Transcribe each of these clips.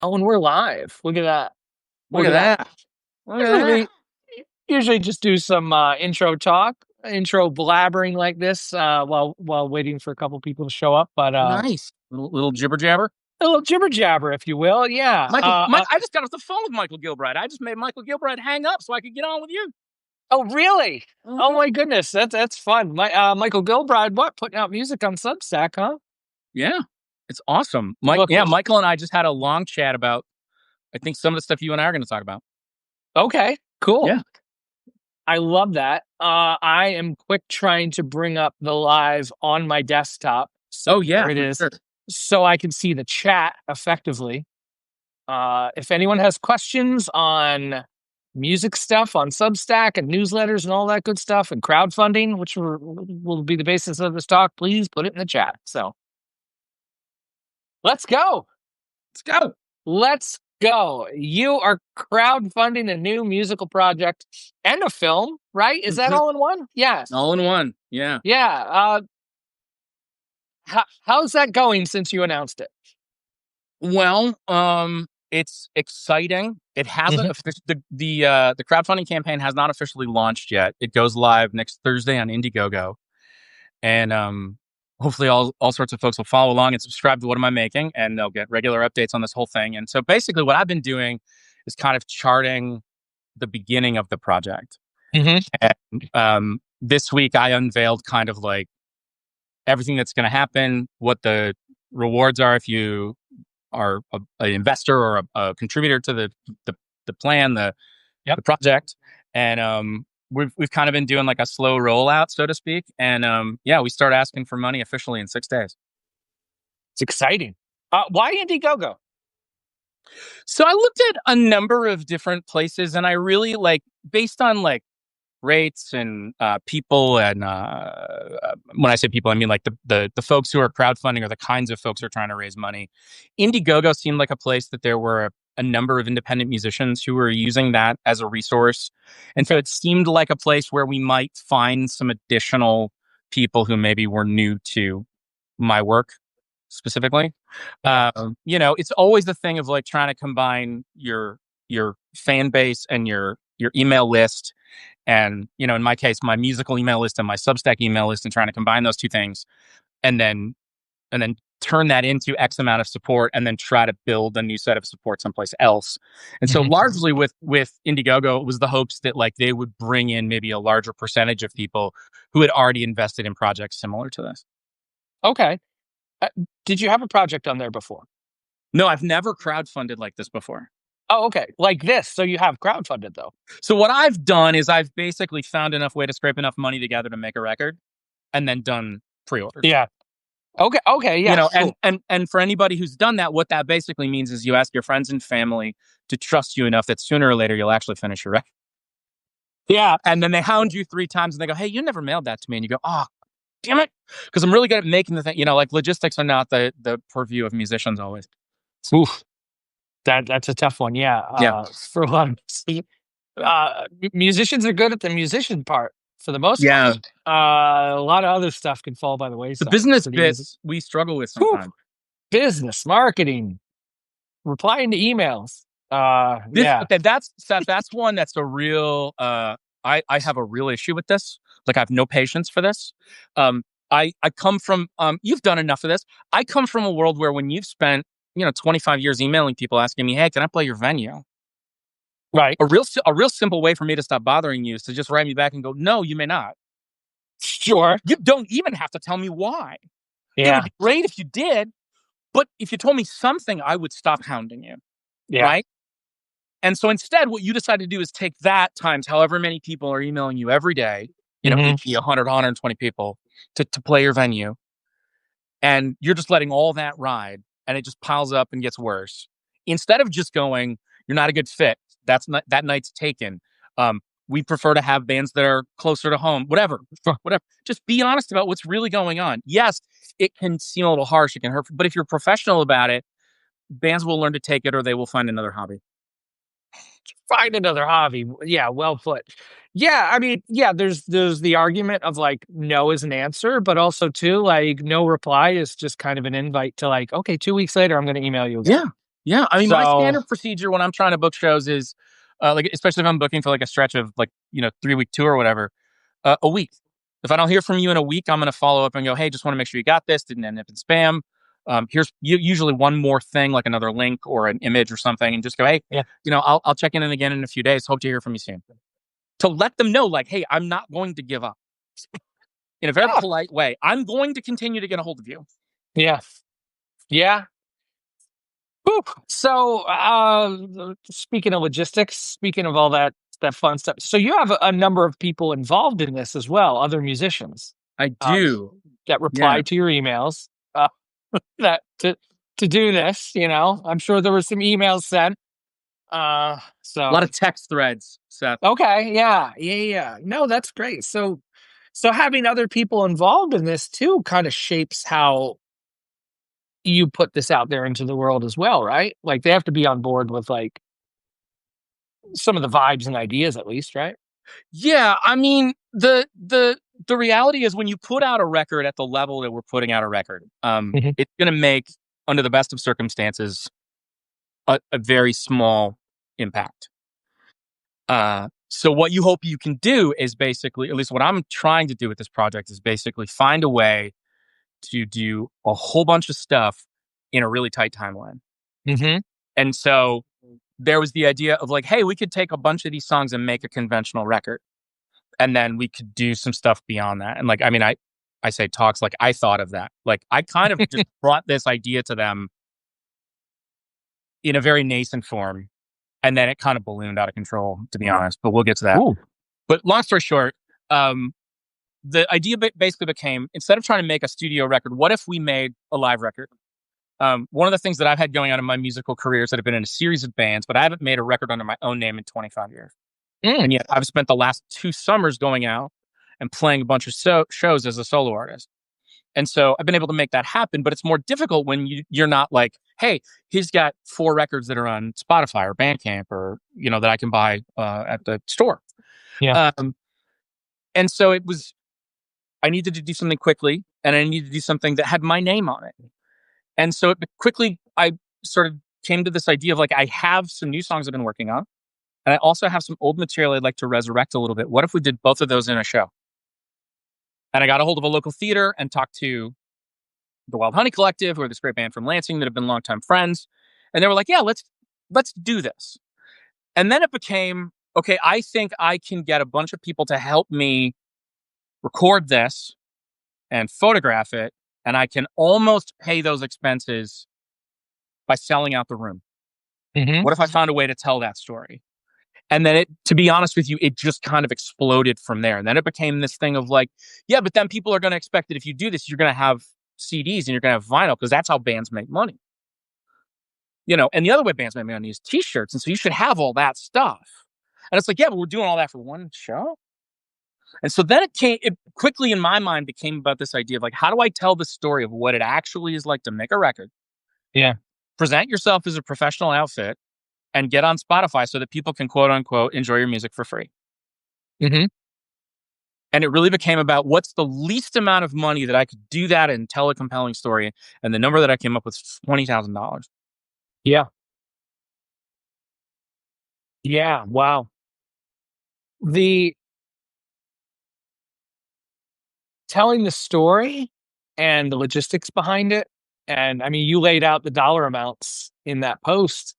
Oh, and we're live. Look at that. Look Look at at that. that. Look at that. Usually just do some intro talk, intro blabbering like this while waiting for a couple people to show up. But Nice. Little jibber jabber. a little jibber jabber, if you will. Yeah. I just got off the phone with Michael Gilbride. I just made Michael Gilbride hang up so I could get on with you. Oh, really? Oh Mhm. my goodness, that's fun. Michael Gilbride, what, putting out music on Substack, huh? Yeah. It's awesome. Look, Michael and I just had a long chat about, I think, some of the stuff you and I are going to talk about. okay, cool. Yeah. I love that. I am quick trying to bring up the live on my desktop. So Oh, yeah. there it For is, sure. so I can see the chat effectively. If anyone has questions on music stuff on Substack and newsletters and all that good stuff and crowdfunding, which will be the basis of this talk, please put it in the chat. So let's go. Let's go. Let's go. You are crowdfunding a new musical project and a film, right? Is that Mhm. all in one? Yeah. All in one. Yeah. Yeah. How's that going since you announced it? Well, it's exciting. It hasn't Mhm. the crowdfunding campaign has not officially launched yet. It goes live next Thursday on Indiegogo. And hopefully all sorts of folks will follow along and subscribe to What Am I Making, and they'll get regular updates on this whole thing. And so basically what I've been doing is kind of charting the beginning of the project. Mhm. And this week I unveiled kind of like everything that's going to happen, what the rewards are if you are an investor or a contributor to the plan, Yep. the project. And we've kind of been doing like a slow rollout, so to speak. And yeah, we start asking for money officially in 6 days. It's exciting. Why Indiegogo? So I looked at a number of different places, and I really like, based on like rates and people, and when I say people, I mean like the folks who are crowdfunding or the kinds of folks who are trying to raise money. Indiegogo seemed like a place that there were a number of independent musicians who were using that as a resource, and so it seemed like a place where we might find some additional people who maybe were new to my work specifically. Yeah. It's always the thing of like trying to combine your fan base and your email list, and in my case, my musical email list and my Substack email list, and trying to combine those two things, and then turn that into X amount of support, and then try to build a new set of support someplace else. And so Mhm. largely with Indiegogo, it was the hopes that like they would bring in maybe a larger percentage of people who had already invested in projects similar to this. Okay. Uh, did you have a project on there before? No, I've never crowdfunded like this before. Oh, okay. Like this. So you have crowdfunded though. So what I've done is I've basically found enough way to scrape enough money together to make a record, and then done pre-orders. Yeah. Okay. Okay. Yeah. And Cool. and for anybody who's done that, what that basically means is you ask your friends and family to trust you enough that sooner or later you'll actually finish your record. Yeah. And then they hound you 3 times and they go, "Hey, you never mailed that to me." And you go, "Oh, damn it," because I'm really good at making the thing. Like logistics are not the purview of musicians always. Oof. That's a tough one. Yeah. Yeah, For a lot of musicians are good at the musician part for the most part. yeah. A lot of other stuff can fall by the The wayside. business Pretty easy. bits we struggle with Whew. sometimes. Business, marketing, replying to emails. Yeah. Okay, that's one that's a real. I have a real issue with this. Like I have no patience for this. I come from. You've done enough of this. I come from a world where when you've spent 25 years emailing people asking me, "Hey, can I play your venue?" Right. A real simple way for me to stop bothering you is to just write me back and go, "No, you may not." Sure. You don't even have to tell me why. It would Yeah. be great if you did, but if you told me something, I would stop hounding you, Yeah. right? And so instead, what you decide to do is take that times however many people are emailing you every day, Hmm. 80, 100, 120 people to play your venue. And you're just letting all that ride, and it just piles up and gets worse. Instead of just going, "You're not a good fit. That night's taken. We prefer to have bands that are closer to home," whatever, whatever. Just be honest about what's really going on. Yes, it can seem a little harsh. It can hurt, but if you're professional about it, bands will learn to take it, or they will find another hobby. Find another hobby. Yeah. Well put. Yeah. I mean, yeah, there's the argument of like no is an answer, but also too, like no reply is just kind of an invite to like, okay, 2 weeks later, I'm going to email you again. Yeah. Yeah, I mean, my So standard procedure when I'm trying to book shows is, like, especially if I'm booking for like a stretch of like 3-week tour or whatever, a week. If I don't hear from you in a week, I'm going to follow up and go, hey, just want to make sure you got this. Didn't end up in spam. Here's usually one more thing, like another link or an image or something, and just go, hey, yeah, I'll check in again in a few days. Hope to hear from you soon. To let them know, like, hey, I'm not going to give up in a very yeah, polite way. I'm going to continue to get a hold of you. yeah, yeah. Whew. So, speaking of logistics, speaking of all that fun stuff, so you have a number of people involved in this as well, other musicians, I um, do. that Yeah. reply to your emails, that to do this. I'm sure there were some emails sent. A So lot of text threads, Seth. okay, yeah, yeah, yeah. No, that's great. So having other people involved in this too kind of shapes how you put this out there into the world as well, right? Like they have to be on board with like some of the vibes and ideas at least, right? Yeah, I mean, the reality is when you put out a record at the level that we're putting out a record, Mhm. it's going to make, under the best of circumstances, a very small impact. So what you hope you can do is basically, at least what I'm trying to do with this project, is basically find a way to do a whole bunch of stuff in a really tight timeline. Mhm. And so there was the idea of like, hey, we could take a bunch of these songs and make a conventional record, and then we could do some stuff beyond that. And like, I mean, I say talks, like I thought of that. Like I kind of just brought this idea to them in a very nascent form, and then it kind of ballooned out of control, to be honest. But we'll get to that. Ooh. But long story short, the idea basically became, instead of trying to make a studio record, what if we made a live record? One of the things that I've had going on in my musical career is that I've been in a series of bands, but I haven't made a record under my own name in 25 years. Mm. And yet I've spent the last 2 summers going out and playing a bunch of shows as a solo artist. And so I've been able to make that happen, but it's more difficult when you're not like, hey, he's got 4 records that are on Spotify or Bandcamp or, that I can buy at the store. Yeah. Um, and so I needed to do something quickly, and I needed to do something that had my name on it. And so quickly, I sort of came to this idea of like, I have some new songs I've been working on, and I also have some old material I'd like to resurrect a little bit. What if we did both of those in a show? And I got a hold of a local theater and talked to the Wild Honey Collective, who are this great band from Lansing that have been longtime friends. And they were like, yeah, let's do this. And then it became, okay, I think I can get a bunch of people to help me record this and photograph it, and I can almost pay those expenses by selling out the room. Mhm. What if I found a way to tell that story? And then to be honest with you, it just kind of exploded from there. And then it became this thing of like, yeah, but then people are going to expect that if you do this, you're going to have CDs and you're going to have vinyl, because that's how bands make money. And the other way bands make money is t-shirts. And so you should have all that stuff. And it's like, yeah, but we're doing all that for one show. And so then it quickly in my mind became about this idea of like, how do I tell the story of what it actually is like to make a record, Yeah. present yourself as a professional outfit, and get on Spotify so that people can quote unquote enjoy your music for free. Mhm. And it really became about what's the least amount of money that I could do that and tell a compelling story. And the number that I came up with was $20,000. Yeah. Yeah. Wow. The telling the story and the logistics behind it, and I mean, you laid out the dollar amounts in that post.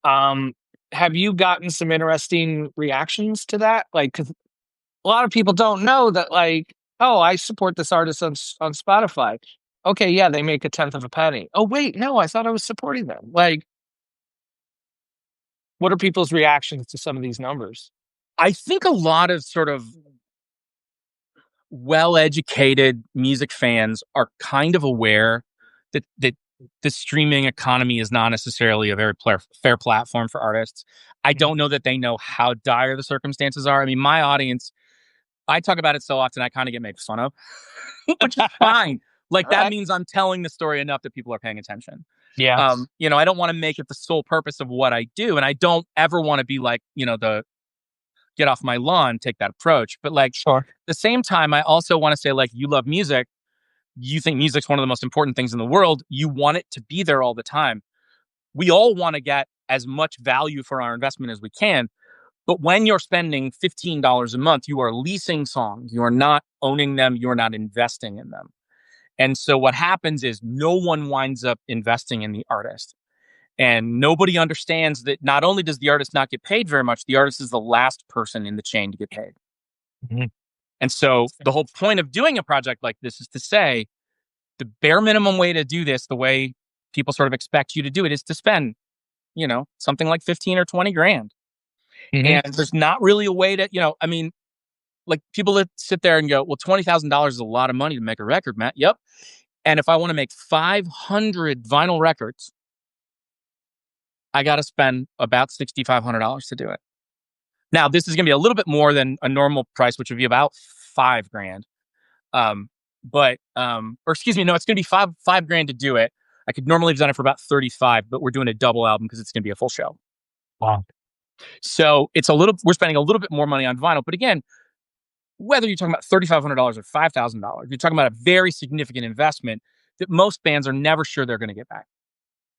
Um, have you gotten some interesting reactions to that? Like, 'cause a lot of people don't know that, like, oh, I support this artist on Spotify. Okay, yeah, they make a tenth of a penny. Oh, wait, no, I thought I was supporting them. Like, what are people's reactions to some of these numbers? I think a lot of sort of well-educated music fans are kind of aware that the streaming economy is not necessarily a very fair platform for artists. I Mhm. don't know that they know how dire the circumstances are. I mean, my audience, I talk about it so often, I kind of get made fun of, which is fine. Like All that right. means I'm telling the story enough that people are paying attention. Yeah. I don't want to make it the sole purpose of what I do, and I don't ever want to be like, the get off my lawn, take that approach. But like Sure. at the same time, I also want to say, like, you love music, you think music's one of the most important things in the world, you want it to be there all the time. we all want to get as much value for our investment as we can. But when you're spending $15 a month, you are leasing songs. You are not owning them. You are not investing in them. And so what happens is no one winds up investing in the artist. And nobody understands that not only does the artist not get paid very much, the artist is the last person in the chain to get paid. Mm-hmm. And so the whole point of doing a project like this is to say the bare minimum way to do this, the way people sort of expect you to do it, is to spend, something like 15 or 20 grand. Mm-hmm. And there's not really a way to, I mean, like people that sit there and go, well, $20,000 is a lot of money to make a record, Matt. Yep. And if I want to make 500 vinyl records, I got to spend about $6,500 to do it. Now, this is going to be a little bit more than a normal price, which would be about $5,000. Or excuse me, no, it's going to be five grand to do it. I could normally have done it for about 35, but we're doing a double album because it's going to be a full show. Wow. So we're spending a little bit more money on vinyl. But again, whether you're talking about $3,500 or $5,000, you're talking about a very significant investment that most bands are never sure they're going to get back.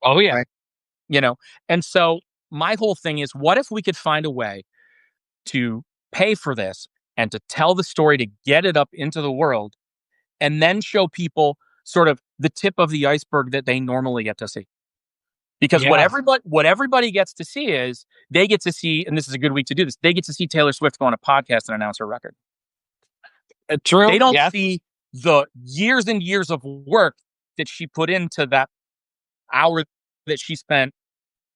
Oh, yeah. Right? And so my whole thing is, what if we could find a way to pay for this and to tell the story, to get it up into the world, and then show people sort of the tip of the iceberg that they normally get to see. Because what everybody gets to see is they get to see, and this is a good week to do this, they get to see Taylor Swift go on a podcast and announce her record. True. They don't see the years and years of work that she put into that hour that she spent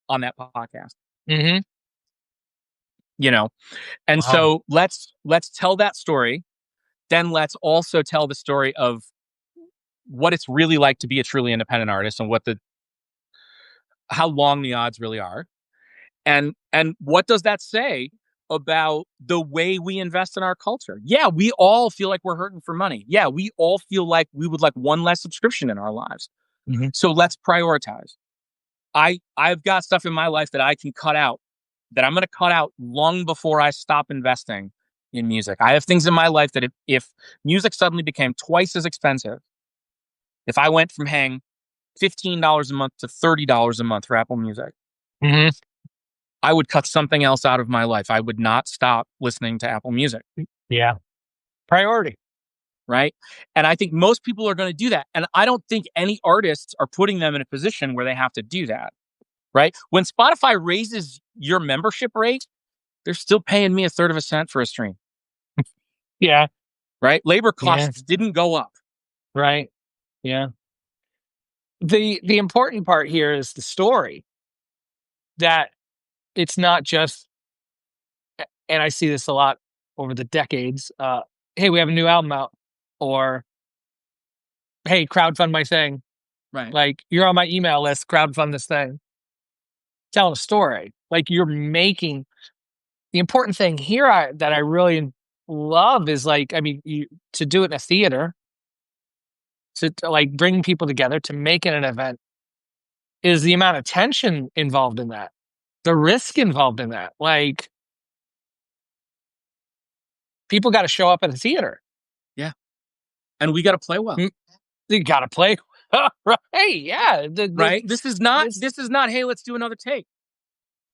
on that podcast. Mm-hmm. And so let's tell that story. Then let's also tell the story of what it's really like to be a truly independent artist and how long the odds really are. And what does that say about the way we invest in our culture? Yeah, we all feel like we're hurting for money. Yeah, we all feel like we would like one less subscription in our lives. Mm-hmm. So let's prioritize. I've got stuff in my life that I can cut out, that I'm going to cut out long before I stop investing in music. I have things in my life that if music suddenly became twice as expensive, if I went from paying $15 a month to $30 a month for Apple Music, mm-hmm. I would cut something else out of my life. I would not stop listening to Apple Music. Yeah. Priority. Right. And I think most people are going to do that. And I don't think any artists are putting them in a position where they have to do that. Right. When Spotify raises your membership rate, they're still paying me 1/3 of a cent for a stream. Yeah. Right. Labor costs didn't go up. Right. Yeah. The important part here is the story, that it's not just, and I see this a lot over the decades, hey, we have a new album out, or hey, crowdfund my thing. Right. Like, you're on my email list, crowdfund this thing. Telling a story. Like, you're making the important thing here that I really love is, like, I mean, to do it in a theater, to like bring people together, to make it an event, is the amount of tension involved in that, the risk involved in that. Like, people got to show up at the theater. Yeah. And we got to play well. You got to play. Right. Yeah. Right. This is not, hey, let's do another take.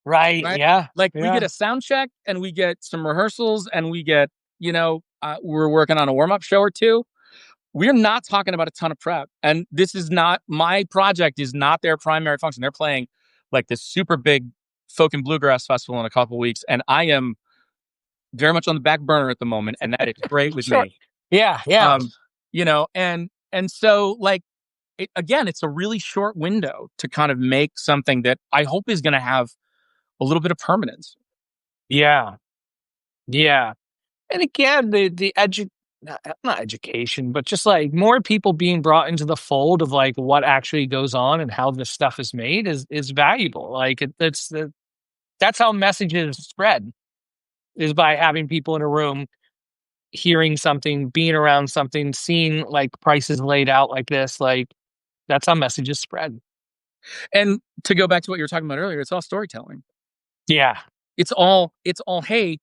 Right. Yeah. Like, we get a sound check and we get some rehearsals and we get, we're working on a warm-up show or two. We're not talking about a ton of prep. And this is not, my project is not their primary function. They're playing like this super big folk and bluegrass festival in a couple of weeks. And I am very much on the back burner at the moment. And that is great with me. Yeah. Yeah. And so, like, it's a really short window to kind of make something that I hope is going to have a little bit of permanence. Yeah. Yeah. And again, not education, but just like more people being brought into the fold of like what actually goes on and how this stuff is made is valuable. Like, that's how messages spread, is by having people in a room, hearing something, being around something, seeing like prices laid out like this. Like, that's how messages spread. And to go back to what you were talking about earlier, it's all storytelling. Yeah. It's all, hey,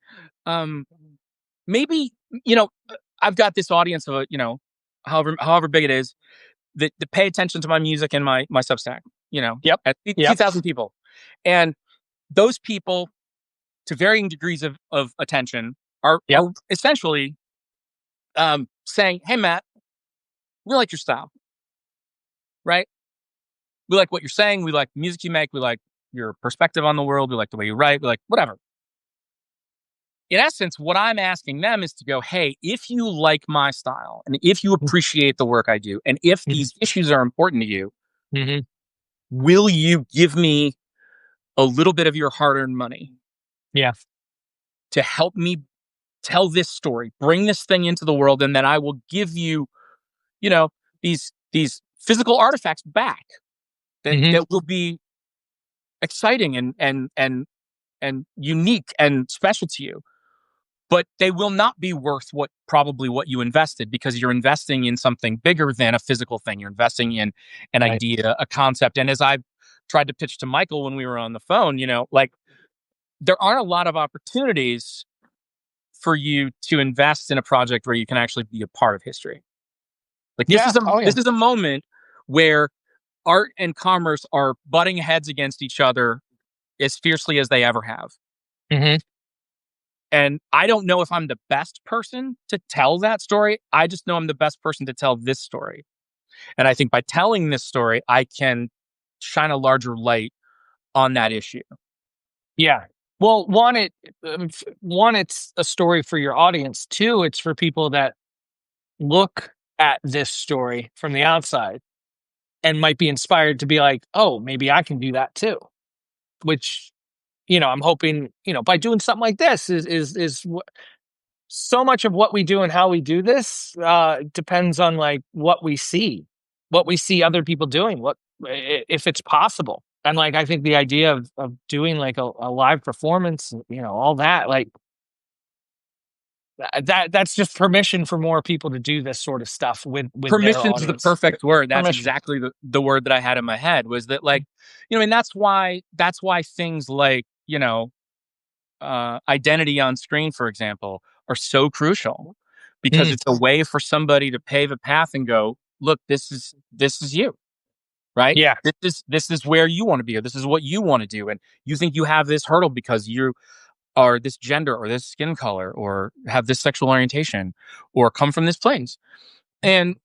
maybe, I've got this audience of, however big it is, that pay attention to my music and my Substack, Yep. at Yep. 2,000 people. And those people, to varying degrees of attention, are Yep. essentially saying, "Hey, Matt, we like your style, right? We like what you're saying. We like the music you make. We like your perspective on the world. We like the way you write. We like whatever." In essence, what I'm asking them is to go, "Hey, if you like my style and if you appreciate the work I do, and if these issues are important to you, Mm-hmm. will you give me a little bit of your hard-earned money Yeah. to help me tell this story, bring this thing into the world, and then I will give you, you know, these physical artifacts back that Mm-hmm. that will be exciting and unique and special to you. But they will not be worth what you invested, because you're investing in something bigger than a physical thing. You're investing in an Right. idea, a concept. And as I've tried to pitch to Michael when we were on the phone, like, there aren't a lot of opportunities for you to invest in a project where you can actually be a part of history. Like, this Yeah. is a Oh yeah. this is a moment where art and commerce are butting heads against each other as fiercely as they ever have. Mm-hmm. And I don't know if I'm the best person to tell that story. I just know I'm the best person to tell this story. And I think by telling this story, I can shine a larger light on that issue. Yeah. Well, one, it's a story for your audience. Two, it's for people that look at this story from the outside and might be inspired to be like, oh, maybe I can do that too. Which, I'm hoping, by doing something like this so much of what we do and how we do this depends on like what we see other people doing, if it's possible. And like, I think the idea of doing like a live performance, all that, like that's just permission for more people to do this sort of stuff with their Permission's the audience. perfect word. That's Permission. exactly the word that I had in my head, was that, like, and that's why things like, identity on screen, for example, are so crucial, because Mm, it's a way for somebody to pave a path and go, look, this is you, right? yeah. This is where you want to be, or this is what you want to do, and you think you have this hurdle because you are this gender or this skin color or have this sexual orientation or come from this place. And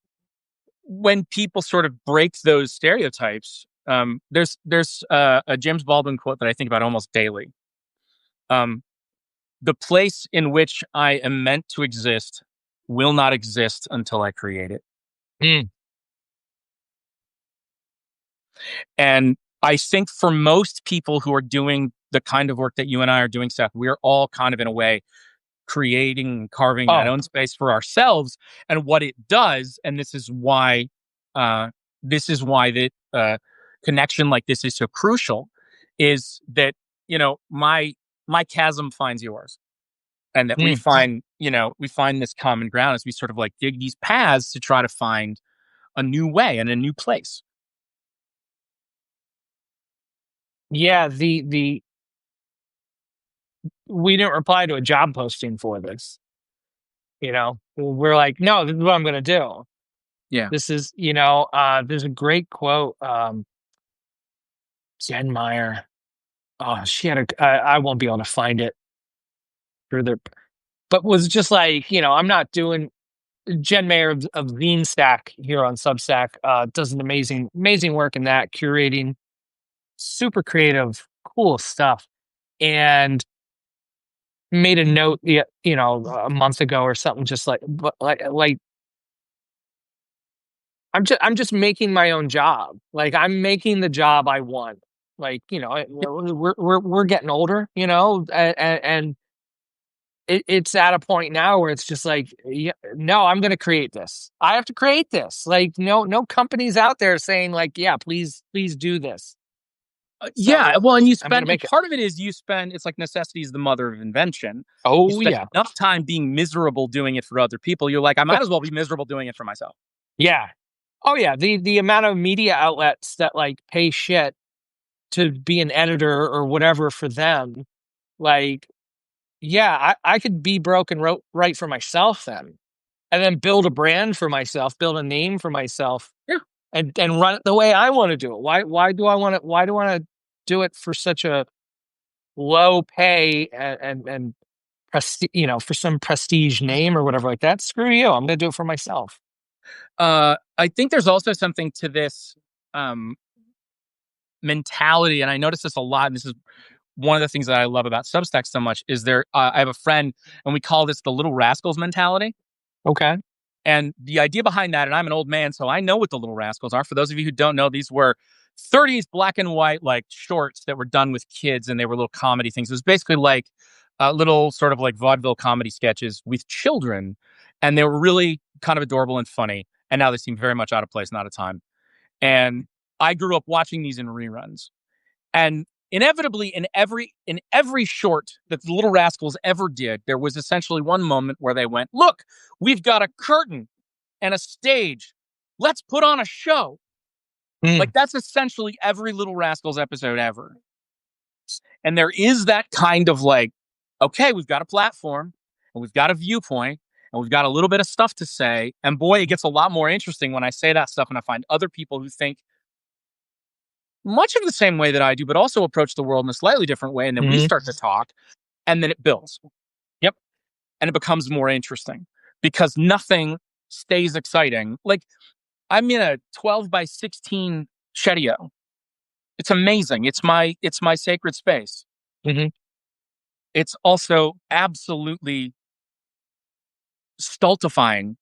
when people sort of break those stereotypes, there's a James Baldwin quote that I think about almost daily. Um, the place in which I am meant to exist will not exist until I create it. Mm, And I think for most people who are doing the kind of work that you and I are doing, Seth, we're all kind of, in a way, creating and carving that oh. own space for ourselves. And what it does, and uh, that connection like this is so crucial, is that, my chasm finds yours, and that we Mm. find this common ground as we sort of like dig these paths to try to find a new way and a new place. Yeah, the we didn't reply to a job posting for this. We're like, no, this is what I'm going to do. Yeah. This is, there's a great quote. Jen Meyer. Oh, she had I won't be able to find it further, but was just like, I'm not doing. Jen Mayer of Zine Stack here on Substack does an amazing work in that, curating super creative, cool stuff. And made a note, a month ago or something, just like, but like I'm just making my own job. Like, I'm making the job I want. Like, we're getting older, and it's at a point now where it's just like, yeah, no, I'm going to create this. I have to create this. Like, no companies out there saying like, yeah, please do this. Yeah, So well, and I'm going to make it. part of it is it's like necessity is the mother of invention. You Oh spend yeah. enough time being miserable doing it for other people. You're like, I might as well be miserable doing it for myself. Yeah. Oh yeah. The amount of media outlets that like pay shit to be an editor or whatever for them, like, yeah, I could be broke and write for myself then, and then build a brand for myself, build a name for myself. Yeah. and run it the way I want to do it. Why do I want to do it for such a low pay and prestige, for some prestige name or whatever like that? Screw you. I'm going to do it for myself. I think there's also something to this mentality, and I notice this a lot. And this is one of the things that I love about Substack so much. Is there? I have a friend, and we call this the Little Rascals mentality. Okay. And the idea behind that, and I'm an old man, so I know what the Little Rascals are. For those of you who don't know, these were 30s black and white like shorts that were done with kids, and they were little comedy things. It was basically like little sort of like vaudeville comedy sketches with children, and they were really kind of adorable and funny. And now they seem very much out of place, not a time. And I grew up watching these in reruns, and inevitably in every short that the Little Rascals ever did, there was essentially one moment where they went, "Look, we've got a curtain and a stage. Let's put on a show." Mm. Like that's essentially every Little Rascals episode ever. And there is that kind of like, okay, we've got a platform and we've got a viewpoint and we've got a little bit of stuff to say. And boy, it gets a lot more interesting when I say that stuff and I find other people who think much of the same way that I do, but also approach the world in a slightly different way. And then we start to talk and then it builds. Yep. And it becomes more interesting because nothing stays exciting. Like I'm in a 12 by 16 Shedio. It's amazing. It's my sacred space. Mm-hmm. It's also absolutely stultifying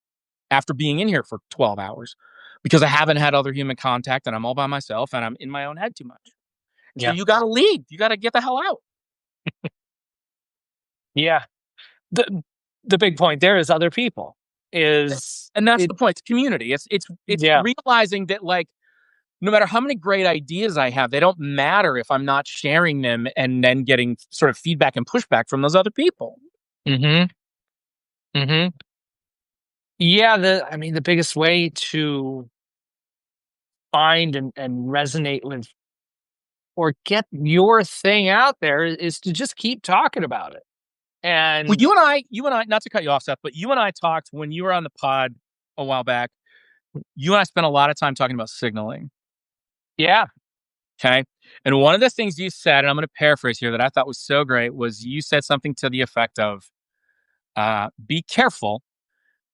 after being in here for 12 hours because I haven't had other human contact and I'm all by myself and I'm in my own head too much. And so Yeah. you got to leave. You got to get the hell out. Yeah. The big point there is other people. And that's the point. It's community. It's Yeah. realizing that like no matter how many great ideas I have, they don't matter if I'm not sharing them and then getting sort of feedback and pushback from those other people. Mm-hmm. Mm-hmm. Yeah, the biggest way to find and resonate with or get your thing out there is to just keep talking about it. And Well, you and I, not to cut you off, Seth, but you and I talked when you were on the pod a while back. You and I spent a lot of time talking about signaling. yeah. Okay. And one of the things you said, and I'm going to paraphrase here that I thought was so great, was you said something to the effect of be careful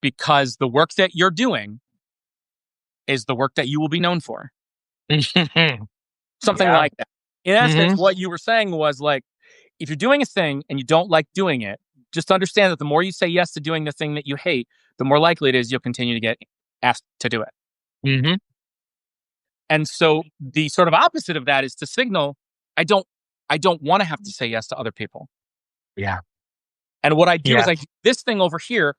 because the work that you're doing is the work that you will be known for. Something Yeah. like that. In essence, what you were saying was like, if you're doing a thing and you don't like doing it, just understand that the more you say yes to doing the thing that you hate, the more likely it is you'll continue to get asked to do it. Mm-hmm. And so the sort of opposite of that is to signal, I don't want to have to say yes to other people. Yeah. And what I do is Yeah. I do this thing over here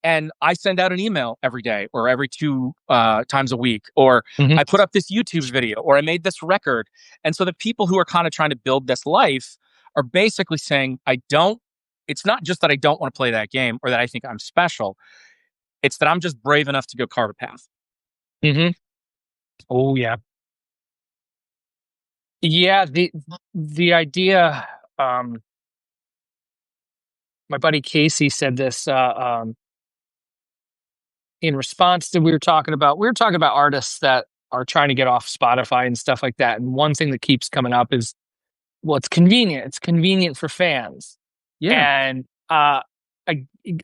and I send out an email every day or every 2 times a week, or Mhm. I put up this YouTube video, or I made this record. And so the people who are kind of trying to build this life are basically saying, it's not just that I don't want to play that game or that I think I'm special. It's that I'm just brave enough to go carve a path. Mm-hmm. Oh yeah. Yeah. The idea, my buddy Casey said this, in response to we were talking about artists that are trying to get off Spotify and stuff like that. And one thing that keeps coming up is, well, it's convenient. It's convenient for fans. Yeah. And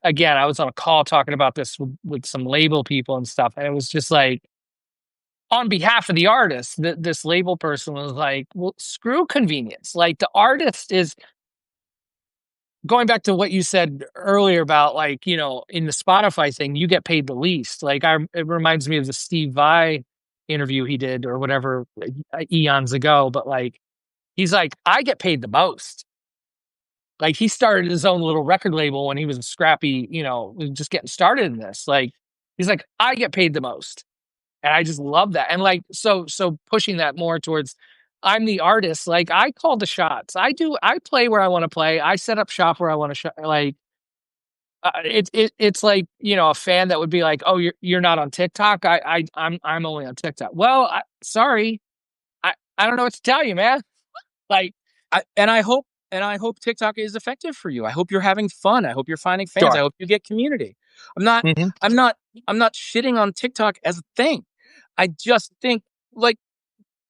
again, I was on a call talking about this with some label people and stuff, and it was just like, on behalf of the artist, this label person was like, "Well, screw convenience. Like the artist is going back to what you said earlier about like, in the Spotify thing, you get paid the least. Like it reminds me of the Steve Vai interview he did or whatever eons ago. But like, he's like, I get paid the most. Like he started his own little record label when he was a scrappy, just getting started in this. Like he's like, I get paid the most. And I just love that. And like, so pushing that more towards, I'm the artist. Like I call the shots. I play where I want to play. I set up shop where I want to like, it's like, a fan that would be like, oh, you're not on TikTok. I'm only on TikTok. Well, sorry. I don't know what to tell you, man. Like, I hope TikTok is effective for you. I hope you're having fun. I hope you're finding fans. sure. I hope you get community. I'm not shitting on TikTok as a thing. I just think, like,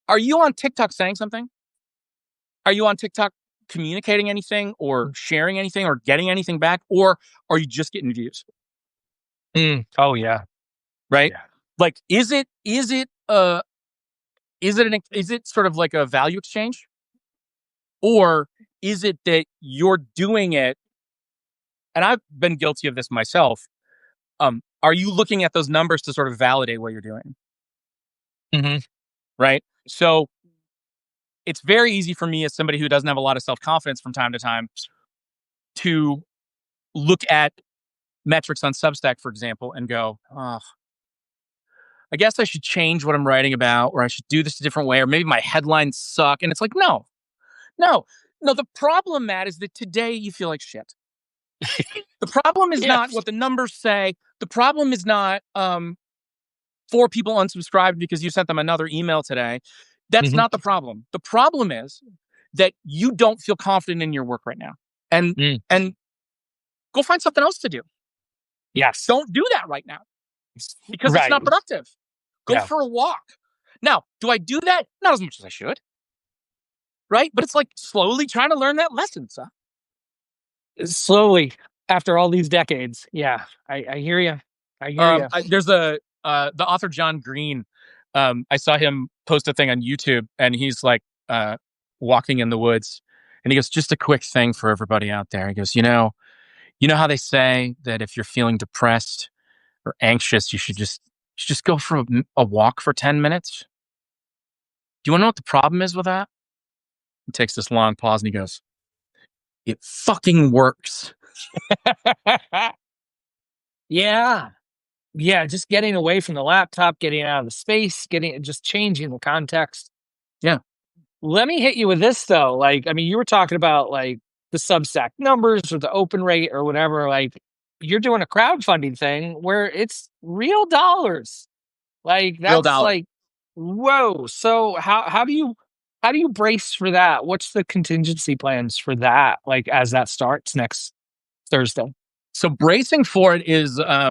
are you on TikTok saying something? Are you on TikTok communicating anything or sharing anything or getting anything back? Or are you just getting views? Oh yeah. Right? Yeah. Like, is it sort of like a value exchange? Or is it that you're doing it? And I've been guilty of this myself. Are you looking at those numbers to sort of validate what you're doing? Hmm. Right? So it's very easy for me as somebody who doesn't have a lot of self confidence from time to time to look at metrics on Substack, for example, and go, oh, I guess I should change what I'm writing about, or I should do this a different way, or maybe my headlines suck. And it's like, no, no, no. The problem, Matt, is that today you feel like shit. The problem is Yeah. not what the numbers say. The problem is not 4 people unsubscribed because you sent them another email today. That's Hmm. not the problem. The problem is that you don't feel confident in your work right now. And Mm. and go find something else to do. Yes. Don't do that right now because it's Right. not productive. Go Yeah. for a walk. Now, do I do that? Not as much as I should, right? But it's like slowly trying to learn that lesson, son. Slowly, after all these decades. Yeah. I hear you. I hear you. There's the author John Green. I saw him post a thing on YouTube, and he's like walking in the woods, and he goes, "Just a quick thing for everybody out there." He goes, you know how they say that if you're feeling depressed or anxious, you should just go for a walk for 10 minutes. Do you want to know what the problem is with that? He takes this long pause and he goes, "It fucking works." Yeah. Yeah. Just getting away from the laptop, getting out of the space, just changing the context. Yeah. Let me hit you with this though. Like, I mean, you were talking about like the Substack numbers or the open rate or whatever. Like, you're doing a crowdfunding thing where it's real dollars. Like, Real that's dollar. like, whoa. So how do you brace for that? What's the contingency plans for that? Like, as that starts next Thursday. So bracing for it is I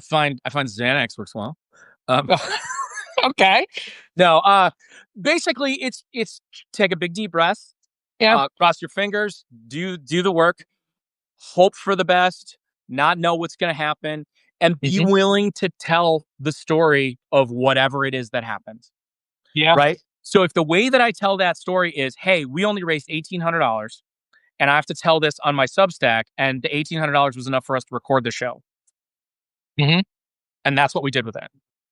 find Xanax works well. Um Okay. no, basically it's take a big deep breath, Yeah. cross your fingers, do the work, hope for the best, not know what's going to happen, and be Hmm. willing to tell the story of whatever it is that happens. Yeah. Right? So if the way that I tell that story is, hey, we only raised $1,800 and I have to tell this on my Substack, and the $1,800 was enough for us to record the show. Hmm. And that's what we did with it.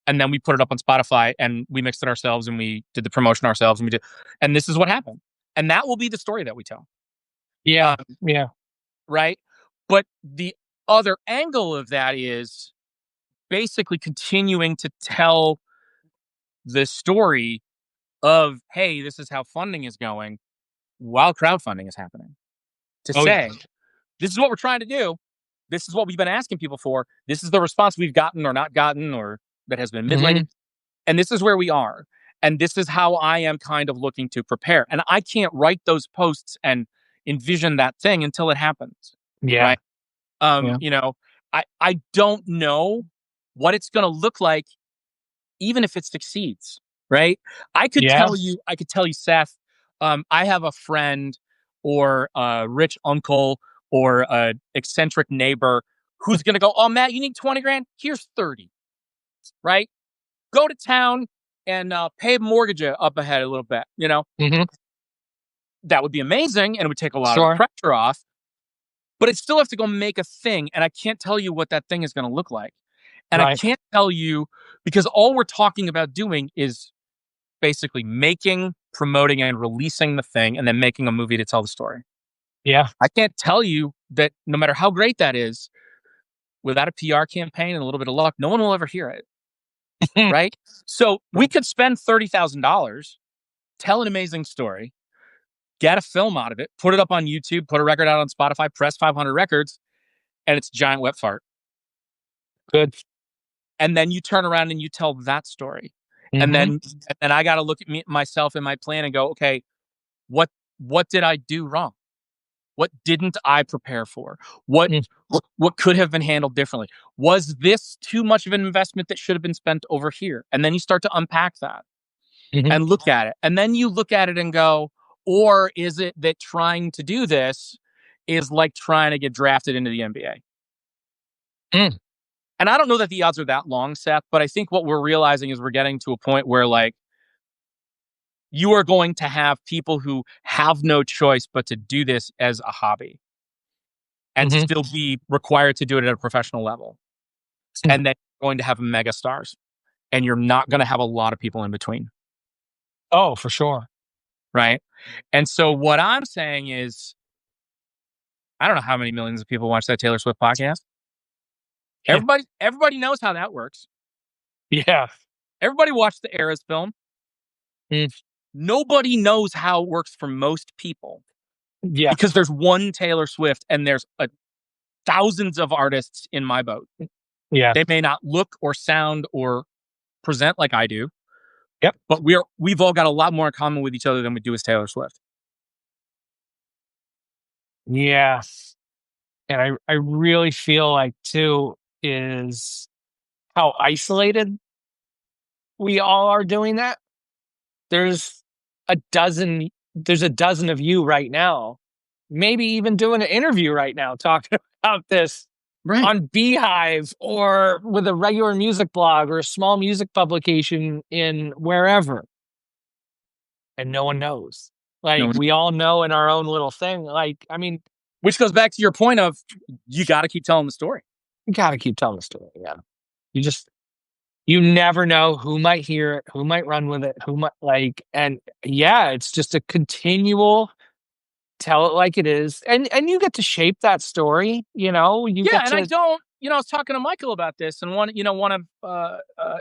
And then we put it up on Spotify and we mixed it ourselves and we did the promotion ourselves and this is what happened. And that will be the story that we tell. Yeah. Um, Yeah. right? But the other angle of that is basically continuing to tell the story of, hey, this is how funding is going while crowdfunding is happening. To Oh yeah. say, this is what we're trying to do. This is what we've been asking people for. This is the response we've gotten or not gotten or that has been Hmm. mid-lated. And this is where we are. And this is how I am kind of looking to prepare. And I can't write those posts and envision that thing until it happens. Yeah. Right. Yeah. You know, I don't know what it's gonna look like, even if it succeeds. Right. Yeah. I could tell you, Seth, I have a friend or a rich uncle or a eccentric neighbor who's gonna go, oh Matt, you need 20 grand? Here's 30. Right? Go to town and pay mortgage up ahead a little bit. Hmm. That would be amazing and it would take a lot of the Sure. pressure off. But I still have to go make a thing, and I can't tell you what that thing is going to look like. And I Right. can't tell you because all we're talking about doing is basically making, promoting, and releasing the thing, and then making a movie to tell the story. Yeah. I can't tell you that no matter how great that is, without a PR campaign and a little bit of luck, no one will ever hear it. Right? So we could spend $30,000, tell an amazing story, get a film out of it, put it up on YouTube, put a record out on Spotify, press 500 records, and it's a giant wet fart. Good. And then you turn around and you tell that story. And Hmm. then I got to look at myself and my plan and go, okay, what what did I do wrong? What didn't I prepare for? What Mm. what could have been handled differently? Was this too much of an investment that should have been spent over here? And then you start to unpack that Mhm. and look at it. And then you look at it and go, or is it that trying to do this is like trying to get drafted into the NBA? Mm. And I don't know that the odds are that long, Seth, but I think what we're realizing is we're getting to a point where like you are going to have people who have no choice but to do this as a hobby and Mhm. still be required to do it at a professional level. Mm. And then you're going to have mega stars and you're not going to have a lot of people in between. Oh, for sure. Right. And so what I'm saying is, I don't know how many millions of people watch that Taylor Swift podcast. Everybody knows how that works. Yeah. Everybody watched the Eras film. Mm. Nobody knows how it works for most people Yeah. because there's one Taylor Swift and there's thousands of artists in my boat. Yeah. They may not look or sound or present like I do, Yep. but we've all got a lot more in common with each other than we do with Taylor Swift. Yeah. And I really feel like too is how isolated we all are doing that. There's there's a dozen of you right now, maybe even doing an interview right now talking about this Right. on Beehive or with a regular music blog or a small music publication in wherever. And no one knows. No Like one, we all know in our own little thing. Like, I mean, which goes back to your point of you got to keep telling the story. you gotta keep telling the story. Yeah. You just you never know who might hear it, who might run with it, who might like, and yeah, it's just a continual tell it like it is. And you get to shape that story, you Yeah, get and I to don't. I was talking to Michael about this, and one of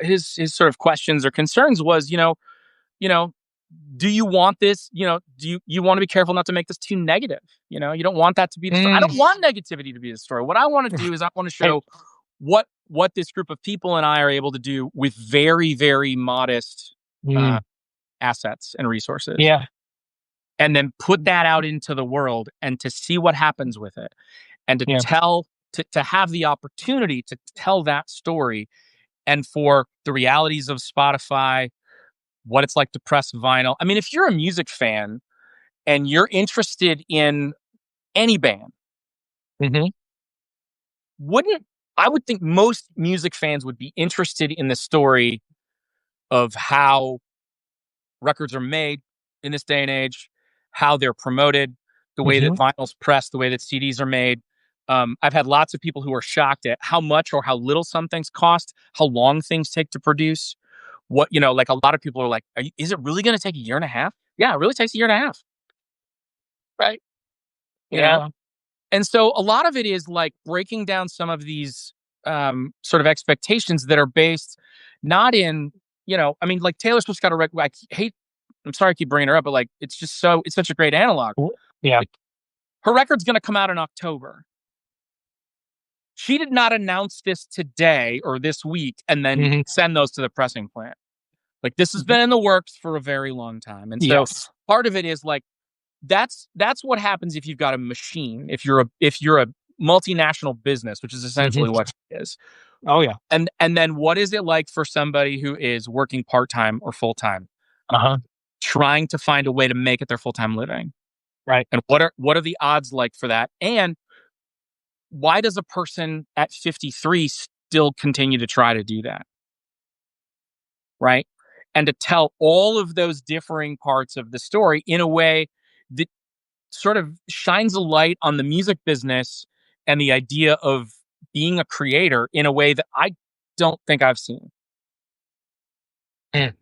his sort of questions or concerns was, you know, do you want this? Do you want to be careful not to make this too negative? You don't want that to be the story. I mm, don't want negativity to be the story. What I want to do is I want to I- show what this group of people and I are able to do with very, very modest uh, mm, assets and resources, yeah, and then put that out into the world and to see what happens with it, and to yeah, tell to have the opportunity to tell that story, and for the realities of Spotify, what it's like to press vinyl. I mean, if you're a music fan and you're interested in any band, hmm wouldn't I would think most music fans would be interested in the story of how records are made in this day and age, how they're promoted, the way that hmm vinyl's pressed, the way that CDs are made. I've had lots of people who are shocked at how much or how little some things cost, how long things take to produce. Like a lot of people are like, is it really going to take a year and a half? Yeah, it really takes a year and a half. Right. You know? yeah, And so a lot of it is like breaking down some of these sort of expectations that are based not in, I mean, like Taylor Swift's got a record. I'm sorry I keep bringing her up, but like, it's such a great analog. yeah, Like, her record's going to come out in October. She did not announce this today or this week and then hmm send those to the pressing plant. Like, this has been in the works for a very long time. And so yes, part of it is like, that's what happens if you've got a machine. If you're a multinational business, which is hmm essentially what it is. oh yeah, And then what is it like for somebody who is working part-time or full-time, uh-huh, trying to find a way to make it their full-time living? right. And what are the odds like for that? And why does a person at 53 still continue to try to do that? Right? And to tell all of those differing parts of the story in a way that sort of shines a light on the music business and the idea of being a creator in a way that I don't think I've seen. Mm.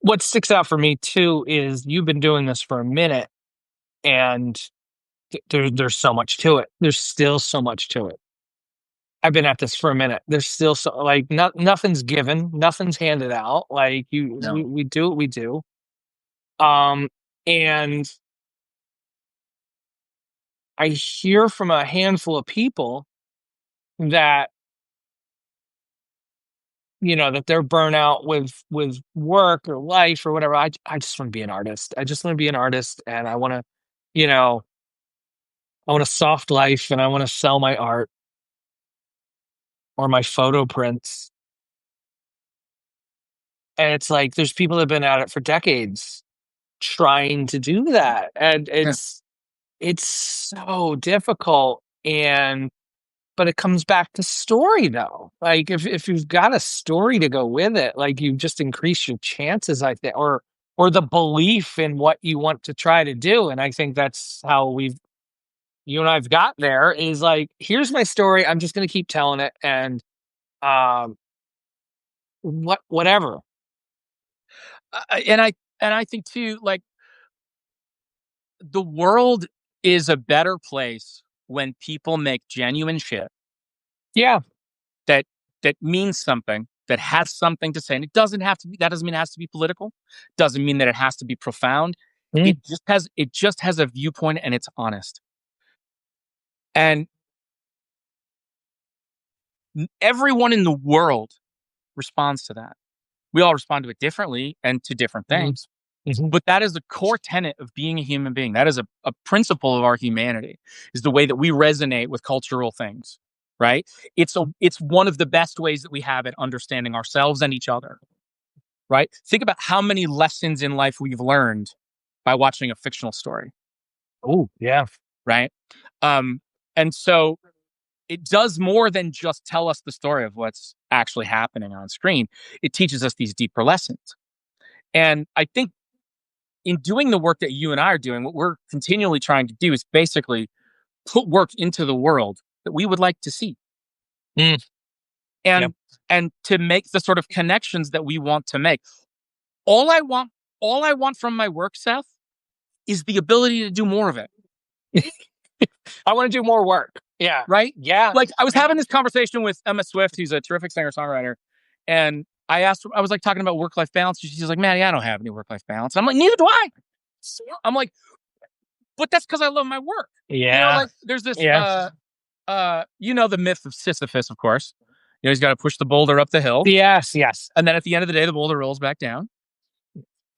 What sticks out for me too is you've been doing this for a minute, and there's so much to it. There's still so much to it. I've been at this for a minute. There's still so like nothing's given, nothing's handed out. Like No. we do what we do. Um, and I hear from a handful of people that that they're burnt out with work or life or whatever. I just want to be an artist. I just want to be an artist, and you know, I want a soft life, and I want to sell my art or my photo prints. And it's like there's people that have been at it for decades trying to do that, and Yeah. it's so difficult. And but it comes back to story, though. Like if you've got a story to go with it, like you just increase your chances, I think, or the belief in what you want to try to do. And I think that's how you and I've got there, is like, here's my story. I'm just going to keep telling it. And um, whatever. And I think too, like, the world is a better place when people make genuine shit Yeah. that means something, that has something to say. And it doesn't have to be, that doesn't mean it has to be political. Doesn't mean that it has to be profound. Mm, It just has a viewpoint, and it's honest. And everyone in the world responds to that. We all respond to it differently and to different mhm, things. mhm. But that is a core tenet of being a human being. That is a principle of our humanity, is the way that we resonate with cultural things, right? It's one of the best ways that we have at understanding ourselves and each other, right? Think about how many lessons in life we've learned by watching a fictional story, Oh, yeah. right? Um, and so it does more than just tell us the story of what's actually happening on screen. It teaches us these deeper lessons. And I think in doing the work that you and I are doing, what we're continually trying to do is basically put work into the world that we would like to see, Mm, yep. and to make the sort of connections that we want to make. All I want, all I want from my work, Seth, is the ability to do more of it. I want to do more work. Yeah. Right? Yeah. Like, I was having this conversation with Emma Swift, who's a terrific singer songwriter, and I was like talking about work life balance. She's like, "Man, I don't have any work life balance." I'm like, "Neither do I." I'm like, "But that's because I love my work." Yeah. Like, there's this Yeah. the myth of Sisyphus, of course. He's got to push the boulder up the hill, Yes. Yes. and then at the end of the day, the boulder rolls back down.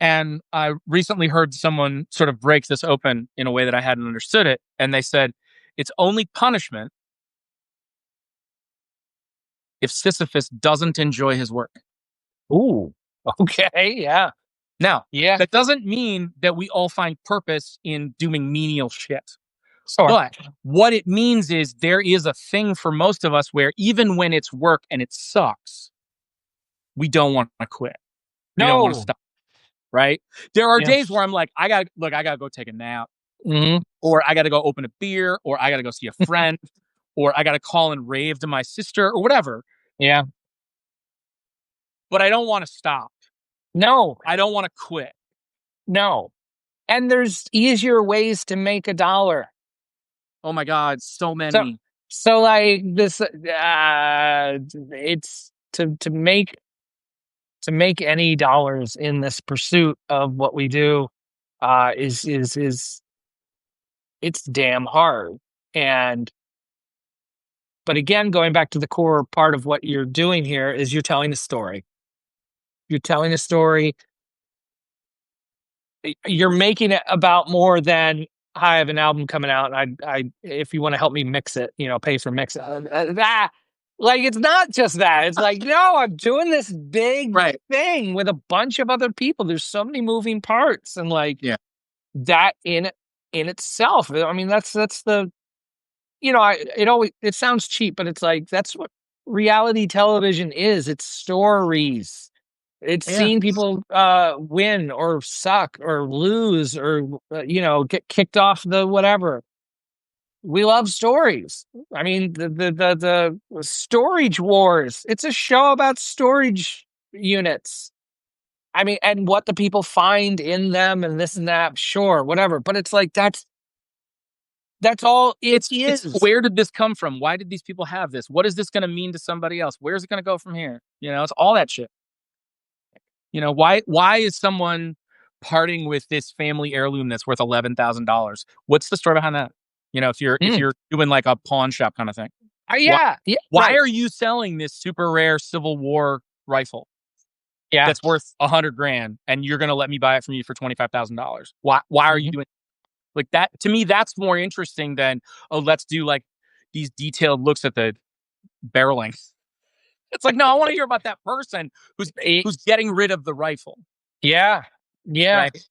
And I recently heard someone sort of break this open in a way that I hadn't understood it, and they said it's only punishment if Sisyphus doesn't enjoy his work. Ooh. Okay. Yeah. Now, Yeah. that doesn't mean that we all find purpose in doing menial shit. Sure. But what it means is there is a thing for most of us where even when it's work and it sucks, we don't want to quit. We don't want to No. stop, right? There are Yeah. days where I'm like, I gotta go take a nap, Hmm. or I gotta go open a beer, or I gotta go see a friend, or I gotta call and rave to my sister, or whatever. Yeah. But I don't want to stop. No. I don't want to quit. No. And there's easier ways to make a dollar. Oh my God, so So, many. so like this, it's to make any dollars in this pursuit of what we do, is it's damn hard. And but again, going back to the core part of what you're doing here, is you're telling a story. You're telling a story. You're making it about more than, "Hi, I have an album coming out, and I if you want to help me mix it, pay for mix it." That, like, it's not just that. It's like, no, I'm doing this big Right. thing with a bunch of other people. There's so many moving parts, and like Yeah. that in itself. I mean, that's the it sounds cheap, but it's like that's what reality television is. It's stories. It's Yeah. seeing people win or suck or lose or get kicked off the whatever. We love stories. I mean, the storage wars. It's a show about storage units. I mean, and what the people find in them and this and that. Sure, whatever. But it's like that's all it It's is. where did this come from? Why did these people have this? What is this going to mean to somebody else? Where's it going to go from here? It's all that shit. Why is someone parting with this family heirloom that's worth $11,000? What's the story behind that? If Mm. you're doing like a pawn shop kind of thing. Why Yeah, yeah, why right. are you selling this super rare Civil War rifle Yeah. that's worth $100,000, and you're going to let me buy it from you for $25,000. Why are you Mhm. doing like that? To me, that's more interesting than, oh, let's do like these detailed looks at the barreling. It's like, no, I want to hear about that person E- who's getting rid of the rifle, Yeah. Yeah. right?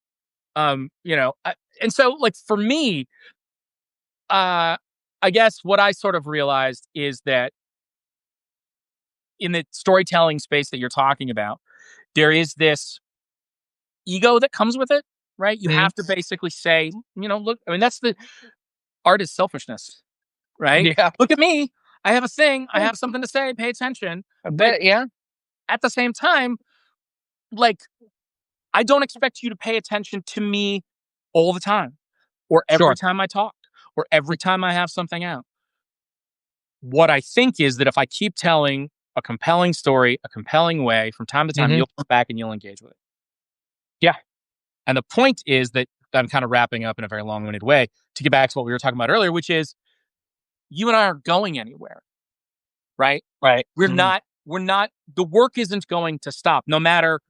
And so like for me, uh, I guess what I sort of realized is that in the storytelling space that you're talking about, there is this ego that comes with it, right? You Mhm. have to basically say, look, I mean, that's the art is selfishness, right? Yeah. Look at me. I have a thing. I have something to say. Pay attention. I But bet. Yeah. at the same time, like, I don't expect you to pay attention to me all the time or every Sure. time I talk or every time I have something out. What I think is that if I keep telling a compelling story, a compelling way, from time to time, Hmm. you'll come back and you'll engage with it. Yeah. And the point is that I'm kind of wrapping up in a very long winded way to get back to what we were talking about earlier, which is you and I aren't going anywhere, right? Right. We're not, the work isn't going to stop no matter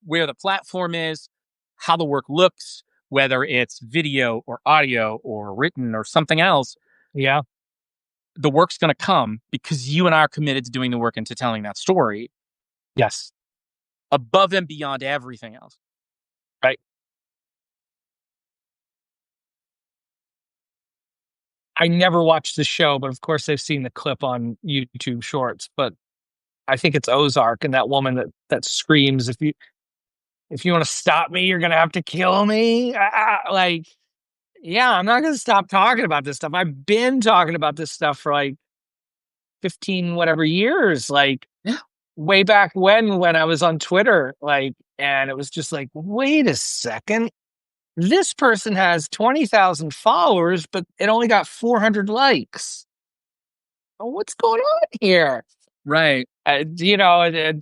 where the platform is, how the work looks, whether it's video or audio or written or something else. Yeah. The work's going to come because you and I are committed to doing the work and to telling that story Yes. above and beyond everything else. Right. I never watched the show, but of course I've seen the clip on YouTube Shorts. But I think it's Ozark and that woman that screams, if you want to stop me, you're gonna have to kill me. Like, yeah, I'm not gonna stop talking about this stuff. I've been talking about this stuff for like 15 whatever years, like Yeah. way back when I was on Twitter, like, and it was just like, wait a second. This person has 20,000 followers, but it only got 400 likes. What's going on here? Right.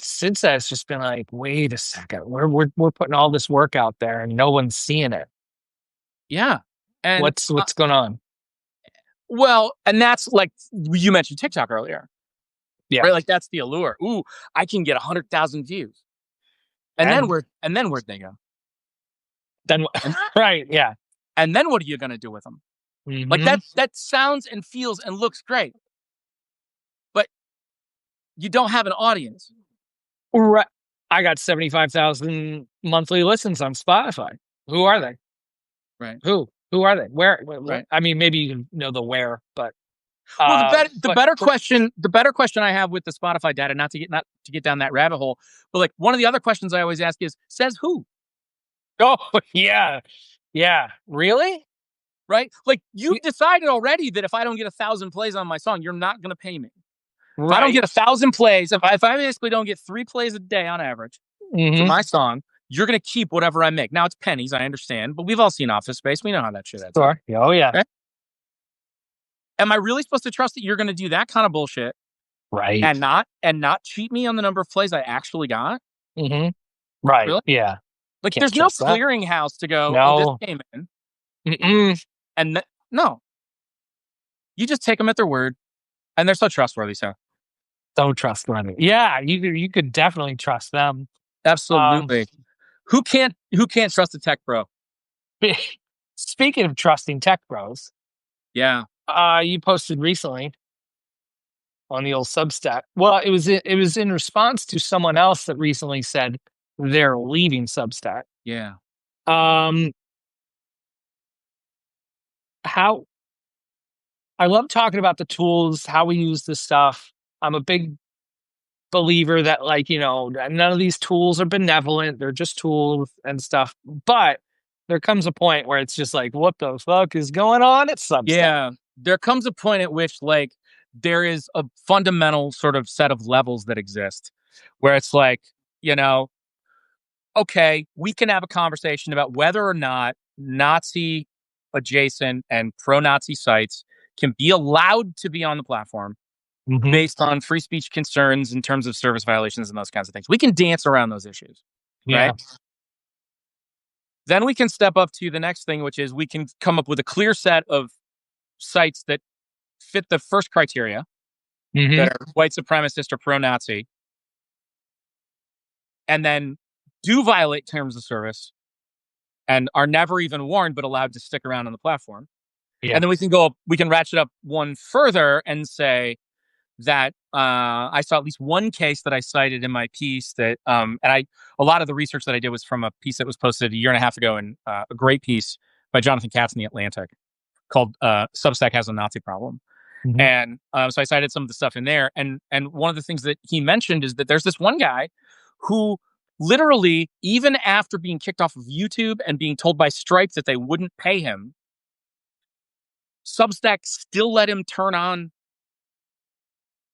Since then, it's just been like, wait a second, we're putting all this work out there and no one's seeing it. Yeah. And What's going on? well, and that's like you mentioned TikTok earlier, Yeah. right? Like that's the allure. Ooh, I can get 100,000 views. And then And where'd they go? then, And right. Yeah. and then what are you going to do with them? Like Hmm. that sounds and feels and looks great, but you don't have an audience. Right. I got 75,000 monthly listens on Spotify. Who are they? Right. Who are they? What? Right. I mean, maybe you can know the where, but, Well, but, the better question I have with the Spotify data, not to get down that rabbit hole, but like one of the other questions I always ask is, says who? oh, yeah. Yeah. Really? Right? Like you've decided already that if I don't get 1,000 plays on my song, you're not going to pay me. If I don't get Right. 1,000 plays, if I basically don't get 3 plays a day on average for Hmm. my song, you're going to keep whatever I make. Now it's pennies, I understand, but we've all seen Office Space. We know how that shit adds up. Sure. Oh, yeah. Right? Am I really supposed to trust that you're going to do that kind of bullshit Right. and not cheat me on the number of plays I actually got? Hmm. Right. Really? Yeah. Like Can't there's no trust that. clearinghouse to go, oh, this No. came in. Mm-mm. No, you just take them at their word, and they're so trustworthy. So So trustworthy. Yeah, you could definitely trust them. Um, absolutely, who can't trust a tech bro? speaking of trusting tech bros, Yeah, you posted recently on the old Substack. Well, it was in response to someone else that recently said they're leaving Substack. yeah, Um, how I love talking about the tools, how we use this stuff. I'm a big believer that, like, none of these tools are benevolent, they're just tools and stuff. But there comes a point where it's just like, what the fuck is going on at Substack? yeah. There comes a point at which like there is a fundamental sort of set of levels that exist, where it's like, you know, okay, we can have a conversation about whether or not Nazi adjacent and pro-Nazi sites can be allowed to be on the platform Hmm. based on free speech concerns in terms of service violations and those kinds of things. We can dance around those issues, Yeah. right? Then we can step up to the next thing, which is we can come up with a clear set of sites that fit the first criteria Hmm. that are white supremacist or pro-Nazi. and then do violate terms of service and are never even warned but allowed to stick around on the platform. Yeah. And then we can ratchet up one further and say that I saw at least one case that I cited in my piece that, a lot of the research that I did was from a piece that was posted a year and a half ago, and a great piece by Jonathan Katz in The Atlantic called Substack Has a Nazi Problem. Mhm. And so I cited some of the stuff in there. And one of the things that he mentioned is that there's this one guy who literally, even after being kicked off of YouTube and being told by Stripe that they wouldn't pay him, Substack still let him turn on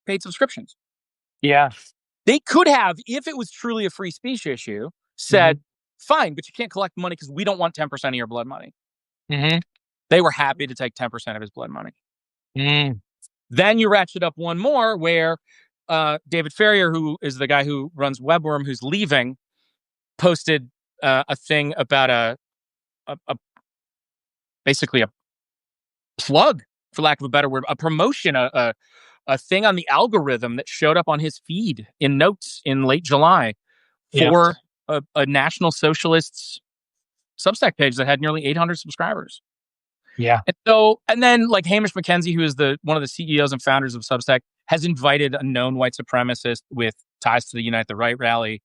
paid subscriptions. Yeah. They could have, if it was truly a free speech issue, Mhm. said, fine, but you can't collect money because we don't want 10% of your blood money. Mhm. They were happy to take 10% of his blood money. Mm. Then you ratchet up one more where David Ferrier, who is the guy who runs Webworm, who's leaving, posted a thing about a basically a plug, for lack of a better word, a promotion, a thing on the algorithm that showed up on his feed in notes in late July Yeah. for a National Socialists Substack page that had nearly 800 subscribers. Yeah. And then like Hamish McKenzie, who is one of the CEOs and founders of Substack, has invited a known white supremacist with ties to the Unite the Right rally.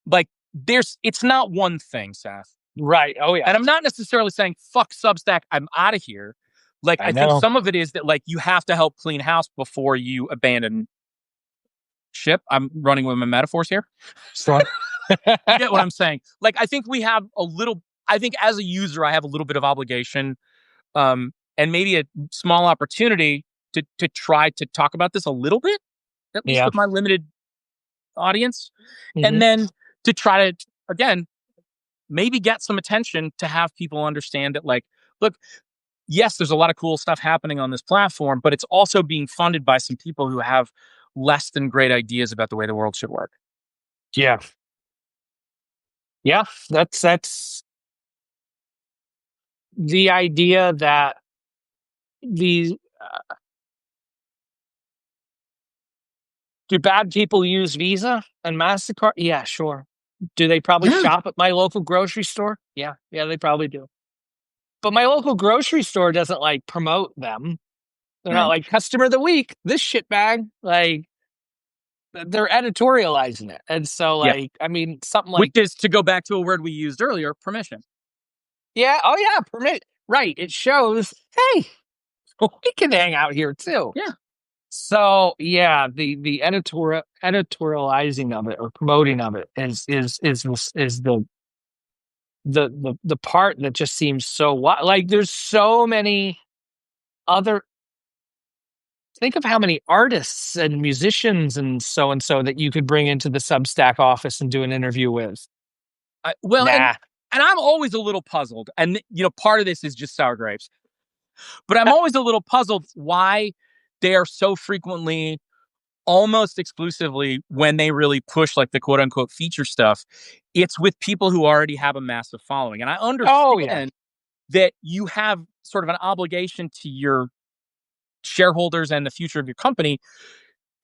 Like it's not one thing, Seth. Right. Oh yeah. And I'm not necessarily saying fuck Substack, I'm out of here. Like I I think know. some of it is that like you have to help clean house before you abandon ship. I'm running with my metaphors here. Sure. You get what I'm saying? Like I think I think as a user, I have a little bit of obligation, and maybe a small opportunity to try to talk about this a little bit, at least Yeah. with my limited audience, and Mhm. then to try to, again, maybe get some attention to have people understand that, like, look, yes, there's a lot of cool stuff happening on this platform, but it's also being funded by some people who have less than great ideas about the way the world should work. Yeah. Yeah. That's the idea that these do bad people use Visa and MasterCard? Yeah, sure. Do they probably Yeah. shop at my local grocery store? Yeah. Yeah, they probably do. But my local grocery store doesn't like promote them. They're not Right. like customer of the week, this shit bag. Like they're editorializing it. And so Yeah. like, I mean, something Which like, is, to go back to a word we used earlier, permission. yeah, oh yeah, permit. Right. It shows, hey, we can hang out here too. Yeah. So yeah, the editorializing of it or promoting of it is the part that just seems so like there's so many other. Think of how many artists and musicians and so that you could bring into the Substack office and do an interview with. Well, Nah. and I'm always a little puzzled, and part of this is just sour grapes, but I'm always a little puzzled why they are so frequently, almost exclusively, when they really push like the quote unquote feature stuff, it's with people who already have a massive following. And I Oh yeah. understand that you have sort of an obligation to your shareholders and the future of your company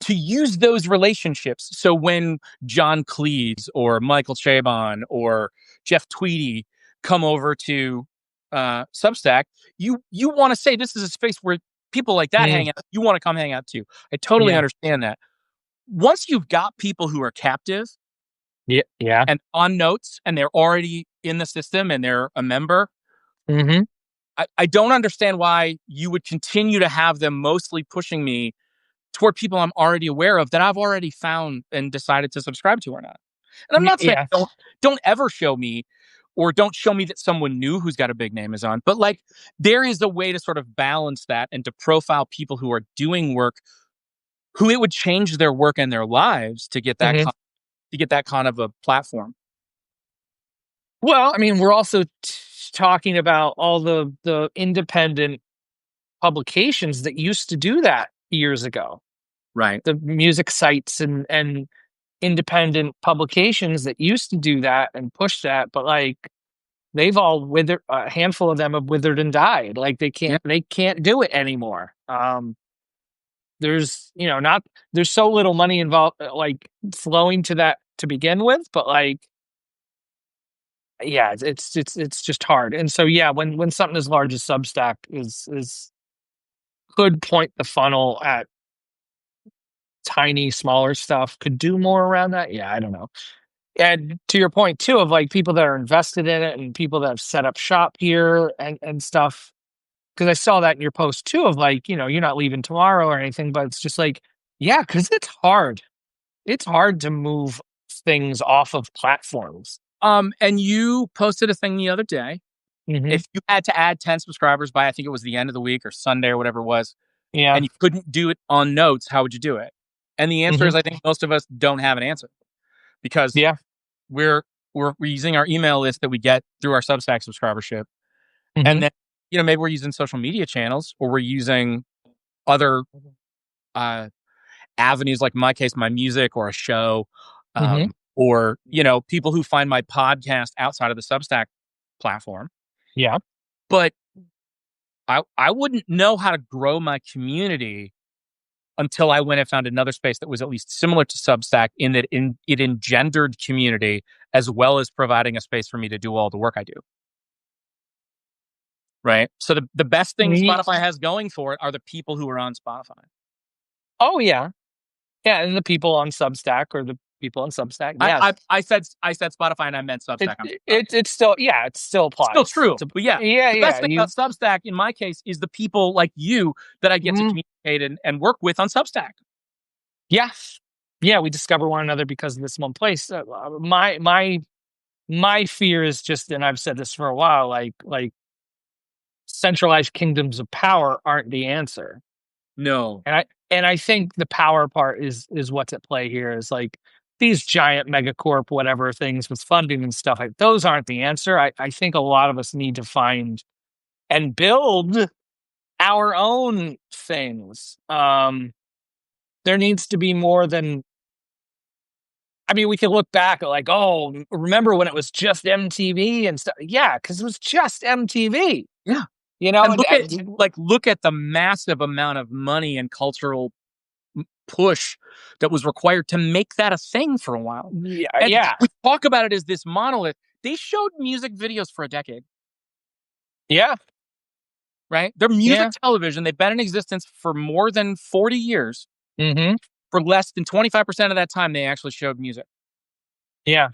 to use those relationships. So when John Cleese or Michael Chabon or Jeff Tweedy come over to Substack, you want to say this is a space where people like that Mm, hang out. You want to come hang out too. I totally yeah. understand that. Once you've got people who are captive Yeah. Yeah. and on notes and they're already in the system and they're a member, Mm-hmm. I don't understand why you would continue to have them mostly pushing me toward people I'm already aware of that I've already found and decided to subscribe to or not. And I'm not saying Yeah. don't ever show me, or don't show me that someone new who's got a big name is on, but like there is a way to sort of balance that and to profile people who are doing work, who it would change their work and their lives to get that Mm-hmm. to get that kind of a platform. Well, I mean, we're also talking about all the independent publications that used to do that years ago. Right. The music sites and independent publications that used to do that and push that, but like they've all withered. A handful of them have withered and died. Like Yeah. they can't do it anymore. There's not there's so little money involved, like flowing to that to begin with, but like, yeah, it's just hard. And so yeah, when something as large as Substack is could point the funnel at tiny, smaller stuff, could do more around that. Yeah, I don't know. And to your point too, of like people that are invested in it and people that have set up shop here and stuff. Because I saw that in your post too, of like, you're not leaving tomorrow or anything, but it's just like, yeah, because it's hard. It's hard to move things off of platforms. And you posted a thing the other day. Hmm. If you had to add 10 subscribers by, I think it was the end of the week or Sunday or whatever it was, Yeah. and you couldn't do it on Notes, how would you do it? And the answer Hmm. is, I think most of us don't have an answer because Yeah. we're we're using our email list that we get through our Substack subscribership, Hmm. and then maybe we're using social media channels or we're using other uh, avenues, like in my case, my music or a show, Hmm. or people who find my podcast outside of the Substack platform. Yeah. But I wouldn't know how to grow my community until I went and found another space that was at least similar to Substack in that it engendered community as well as providing a space for me to do all the work I do. Right. So the best thing Spotify has going for it are the people who are on Spotify. Oh yeah. Yeah. And the people on Substack or the people on Substack. I, Yes. I said Spotify and I meant Substack. It's still, yeah, it still Still applies. true. But yeah, Yeah. the best Yeah. thing about Substack in my case is the people like you that I get to Mhm. communicate and work with on Substack. Yeah. Yeah. We discover one another because of this one place. My fear is just, and I've said this for a while, like centralized kingdoms of power aren't the answer. No. And I think the power part is what's at play here, is like these giant megacorp whatever things with funding and stuff, like those aren't the answer. I think a lot of us need to find and build our own things. There needs to be more than, I mean, we can look back at like, oh, remember when it was just MTV and stuff? Yeah, because it was just MTV. Yeah. You know, And look at the massive amount of money and cultural push that was required to make that a thing for a while. yeah, And yeah, we talk about it as this monolith. They showed music videos for a decade, yeah, right? They're music yeah. television. They've been in existence for more than 40 years. Hmm. For less than 25% of that time, they actually showed music. Yeah.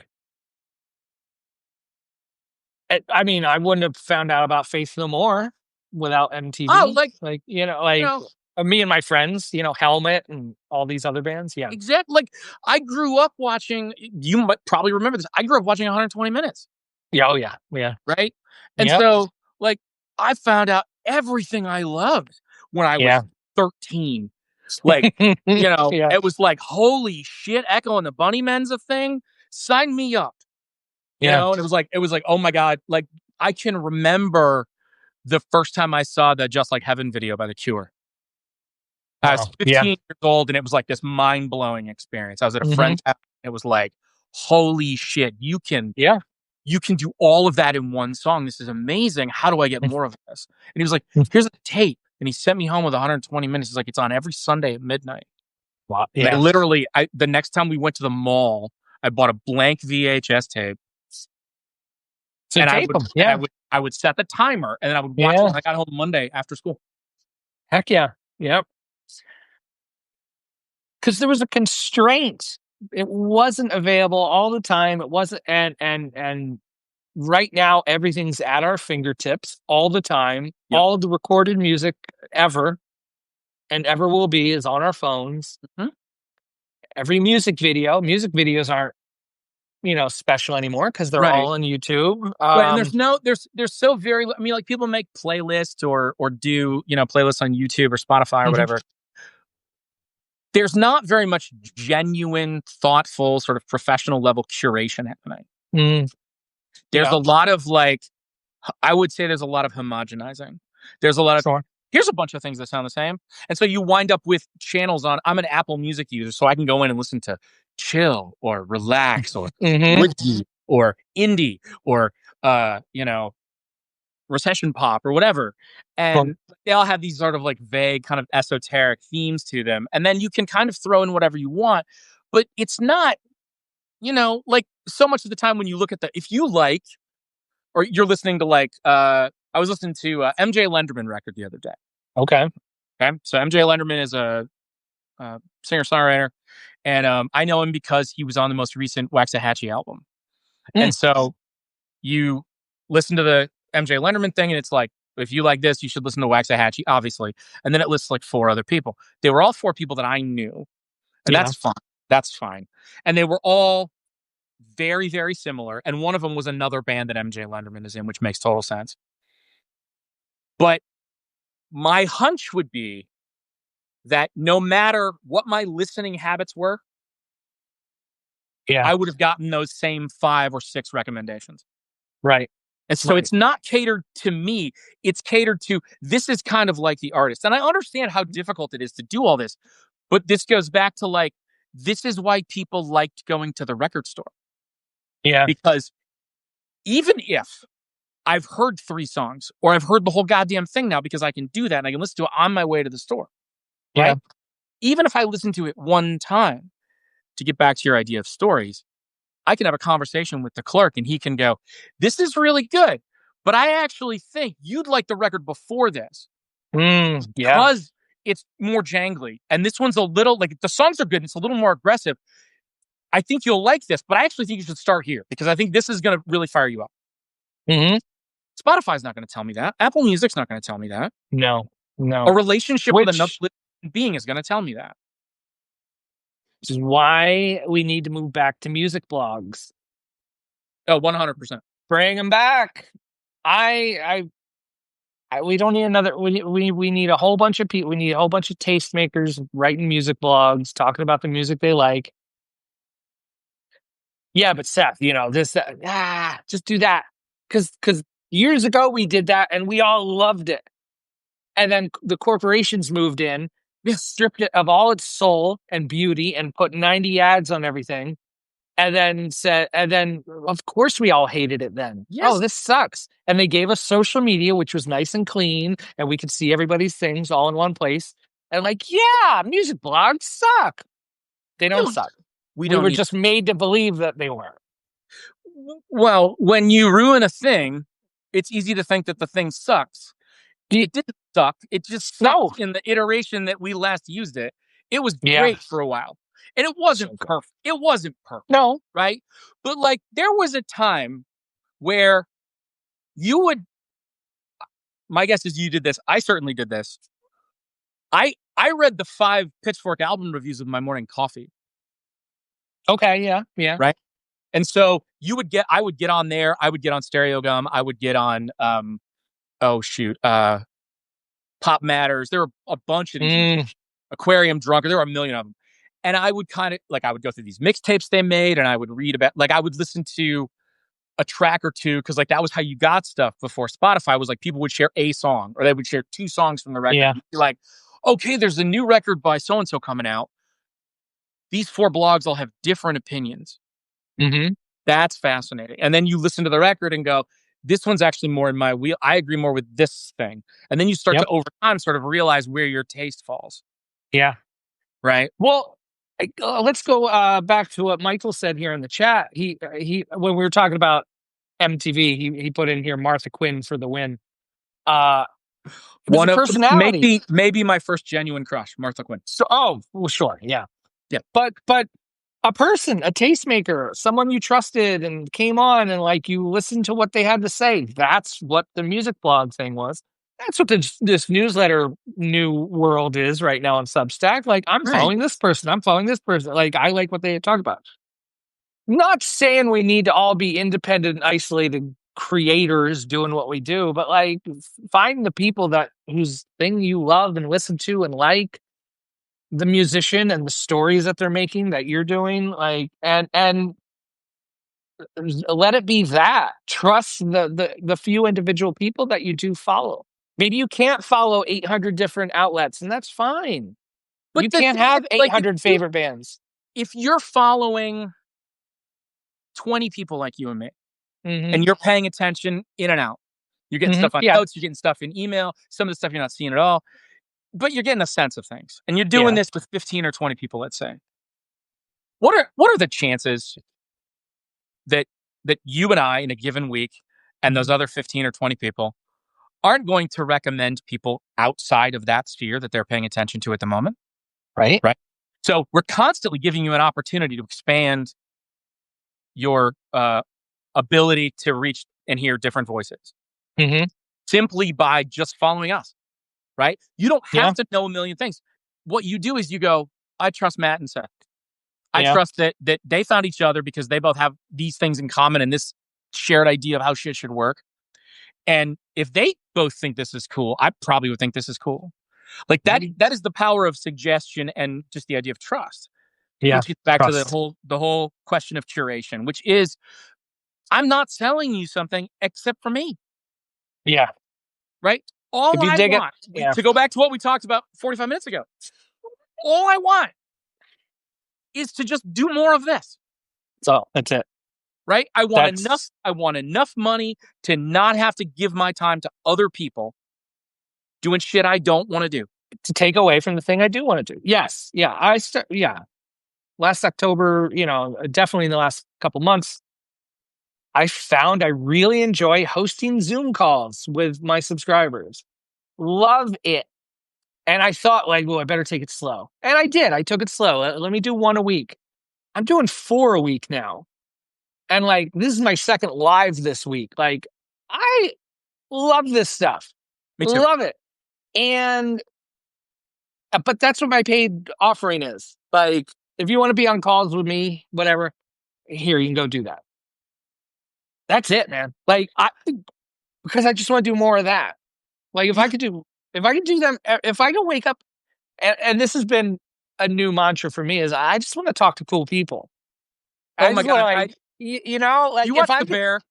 I mean, I wouldn't have found out about Faith No More without Oh, MTV. like, Like, you know, me and my friends, Helmet and all these other bands. Yeah. exactly. Like, I grew up watching, you might probably remember this. I grew up watching 120 Minutes, Yeah. Oh, yeah. Yeah. right? And Yep. so, like, I found out everything I loved when I Yeah. was 13. Like, Yeah. it was like, holy shit, Echo and the Bunnymen's a thing. Sign me up. Yeah. And it was like, oh my God. Like, I can remember the first time I saw the Just Like Heaven video by The Cure. I was Wow. Yeah. 15 years old and it was like this mind blowing experience. I was at a Hmm. friend's house. It was like, holy shit, you can Yeah. do all of that in one song. This is amazing. How do I get more of this? And he was like, here's a tape. And he sent me home with 120 minutes. He's like, it's on every Sunday at midnight. Wow. And Yeah. the next time we went to the mall, I bought a blank VHS tape. So And tape them. Yeah. I would set the timer and then I would watch it Yeah. when I got home Monday after school. Heck yeah. Yep. Because there was a constraint. It wasn't available all the time. It wasn't, and right now everything's at our fingertips all the time. Yep. All the recorded music ever and ever will be is on our phones. Mhm. Every music videos aren't, special anymore because they're Right. all on YouTube. Right. And there's so very, I mean, like people make playlists or do, playlists on YouTube or Spotify or Mhm. whatever. There's not very much genuine, thoughtful, sort of professional level curation happening. Mm, There's yeah, a lot of I would say there's a lot of homogenizing. There's a lot of, sure. here's a bunch of things that sound the same. And so you wind up with channels on, I'm an Apple Music user, so I can go in and listen to chill or relax or Mhm. woody or indie or, recession pop or whatever. And they all have these sort of like vague kind of esoteric themes to them. And then you can kind of throw in whatever you want, but it's not like so much of the time when you look at if you like, or you're listening to I was listening to MJ Lenderman record the other day. Okay. Okay. So MJ Lenderman is a singer songwriter, and I know him because he was on the most recent Waxahachie album. And Mm. so you listen to the MJ Lenderman thing, and it's like, if you like this, you should listen to Waxahachie, obviously. And then it lists like 4 other people. They were all 4 people that I knew, and Yeah. that's fine. That's fine. And they were all very, very similar. And one of them was another band that MJ Lenderman is in, which makes total sense. But my hunch would be that no matter what my listening habits were, Yeah. I would have gotten those same 5 or 6 recommendations. Right. And so Right. it's not catered to me. It's catered to, this is kind of like the artist. And I understand how difficult it is to do all this, but this goes back to this is why people liked going to the record store. Yeah. Because even if I've heard 3 songs, or I've heard the whole goddamn thing now because I can do that and I can listen to it on my way to the store, Yeah. right? Even if I listen to it one time, to get back to your idea of stories, I can have a conversation with the clerk and he can go, this is really good, but I actually think you'd like the record before this Yeah. because it's more jangly. And this one's a little, the songs are good. And it's a little more aggressive. I think you'll like this, but I actually think you should start here because I think this is going to really fire you up. Mm-hmm. Spotify's not going to tell me that. Apple Music's not going to tell me that. No. No. A relationship with another Which being is going to tell me that. is why we need to move back to music blogs. Oh, 100%. Bring them back. We don't need another. We need a whole bunch of people. We need a whole bunch of tastemakers writing music blogs, talking about the music they like. Yeah, but Seth, just do that. Because years ago we did that and we all loved it. And then the corporations moved in, stripped it of all its soul and beauty, and put 90 ads on everything. And then of course we all hated it then. Yes. Oh, this sucks. And they gave us social media, which was nice and clean, and we could see everybody's things all in one place. And yeah, music blogs suck. They don't suck. We were just made to believe that they were. Well, when you ruin a thing, it's easy to think that the thing sucks. It didn't suck. It just sucked in the iteration that we last used it. It was great for a while. And it wasn't perfect. It wasn't perfect. No. Right? But there was a time where you would, my guess is you did this. I certainly did this. I read the 5 Pitchfork album reviews of my morning coffee. Okay, yeah, yeah. Right? And so I would get on there. I would get on Stereo Gum. I would get on, Pop Matters. There were a bunch of these. Aquarium Drunker. There were a million of them. And I would kind of, I would go through these mixtapes they made, and I would read about, I would listen to a track or two, because that was how you got stuff before Spotify. Was people would share a song, or they would share 2 songs from the record. Yeah. Be like, okay, there's a new record by so-and-so coming out. These 4 blogs all have different opinions. Mm-hmm. That's fascinating. And then you listen to the record and go, this one's actually more in my wheel. I agree more with this thing. And then you start to, over time, sort of realize where your taste falls. Yeah. Right. Well, let's go back to what Michael said here in the chat. He when we were talking about MTV, he put in here Martha Quinn for the win. One of personality, maybe my first genuine crush, Martha Quinn. So, well, sure, yeah. But a person, a tastemaker, someone you trusted and came on and you listened to what they had to say. That's what the music blog thing was. That's what this newsletter new world is right now on Substack. I'm following this person. I'm following this person. I like what they talk about. Not saying we need to all be independent, isolated creators doing what we do, but find the people whose thing you love and listen to and like, the musician and the stories that they're making that you're doing, and let it be that. Trust the few individual people that you do follow. Maybe you can't follow 800 different outlets, and that's fine. But you can't have 800 favorite bands. If you're following 20 people like you and me, and you're paying attention in and out, you're getting stuff on notes, you're getting stuff in email, some of the stuff you're not seeing at all, but you're getting a sense of things. And you're doing this with 15 or 20 people, let's say. What are the chances that you and I in a given week and those other 15 or 20 people aren't going to recommend people outside of that sphere that they're paying attention to at the moment. Right. Right. So we're constantly giving you an opportunity to expand your ability to reach and hear different voices Mm-hmm. simply by just following us. Right. You don't have Yeah. to know a million things. What you do is you go, I trust Matt and Seth. I Yeah. trust that they found each other because they both have these things in common and this shared idea of how shit should work. And if they both think this is cool, I probably would think this is cool. Like that is the power of suggestion and just the idea of trust, Yeah. which gets back to Trust. the whole question of curation, which is I'm not selling you something except for me, Yeah. right? All If you I dig it. want, Yeah. to go back to what we talked about 45 minutes ago, all I want is to just do more of this. So that's it. Right? I That's want enough money to not have to give my time to other people doing shit I don't want to do. to take away from the thing I do want to do. Yes. Yeah. Yeah. Last October, definitely in the last couple months, I found I really enjoy hosting Zoom calls with my subscribers. Love it. And I thought, like, well, I better take it slow. And I did. I took it slow. Let me do one a week. I'm doing 4 a week now. And like, this is my second live this week. Like, I love this stuff. Me too. Love it. And, but that's what my paid offering is. Like, if you want to be on calls with me, whatever, here, you can go do that. That's it, man. Like, because I just want to do more of that. Like, if I could do them, if I can wake up, and this has been a new mantra for me, is I just want to talk to cool people. Oh I my just want to, God. like, like, You if watch I The could, Bear?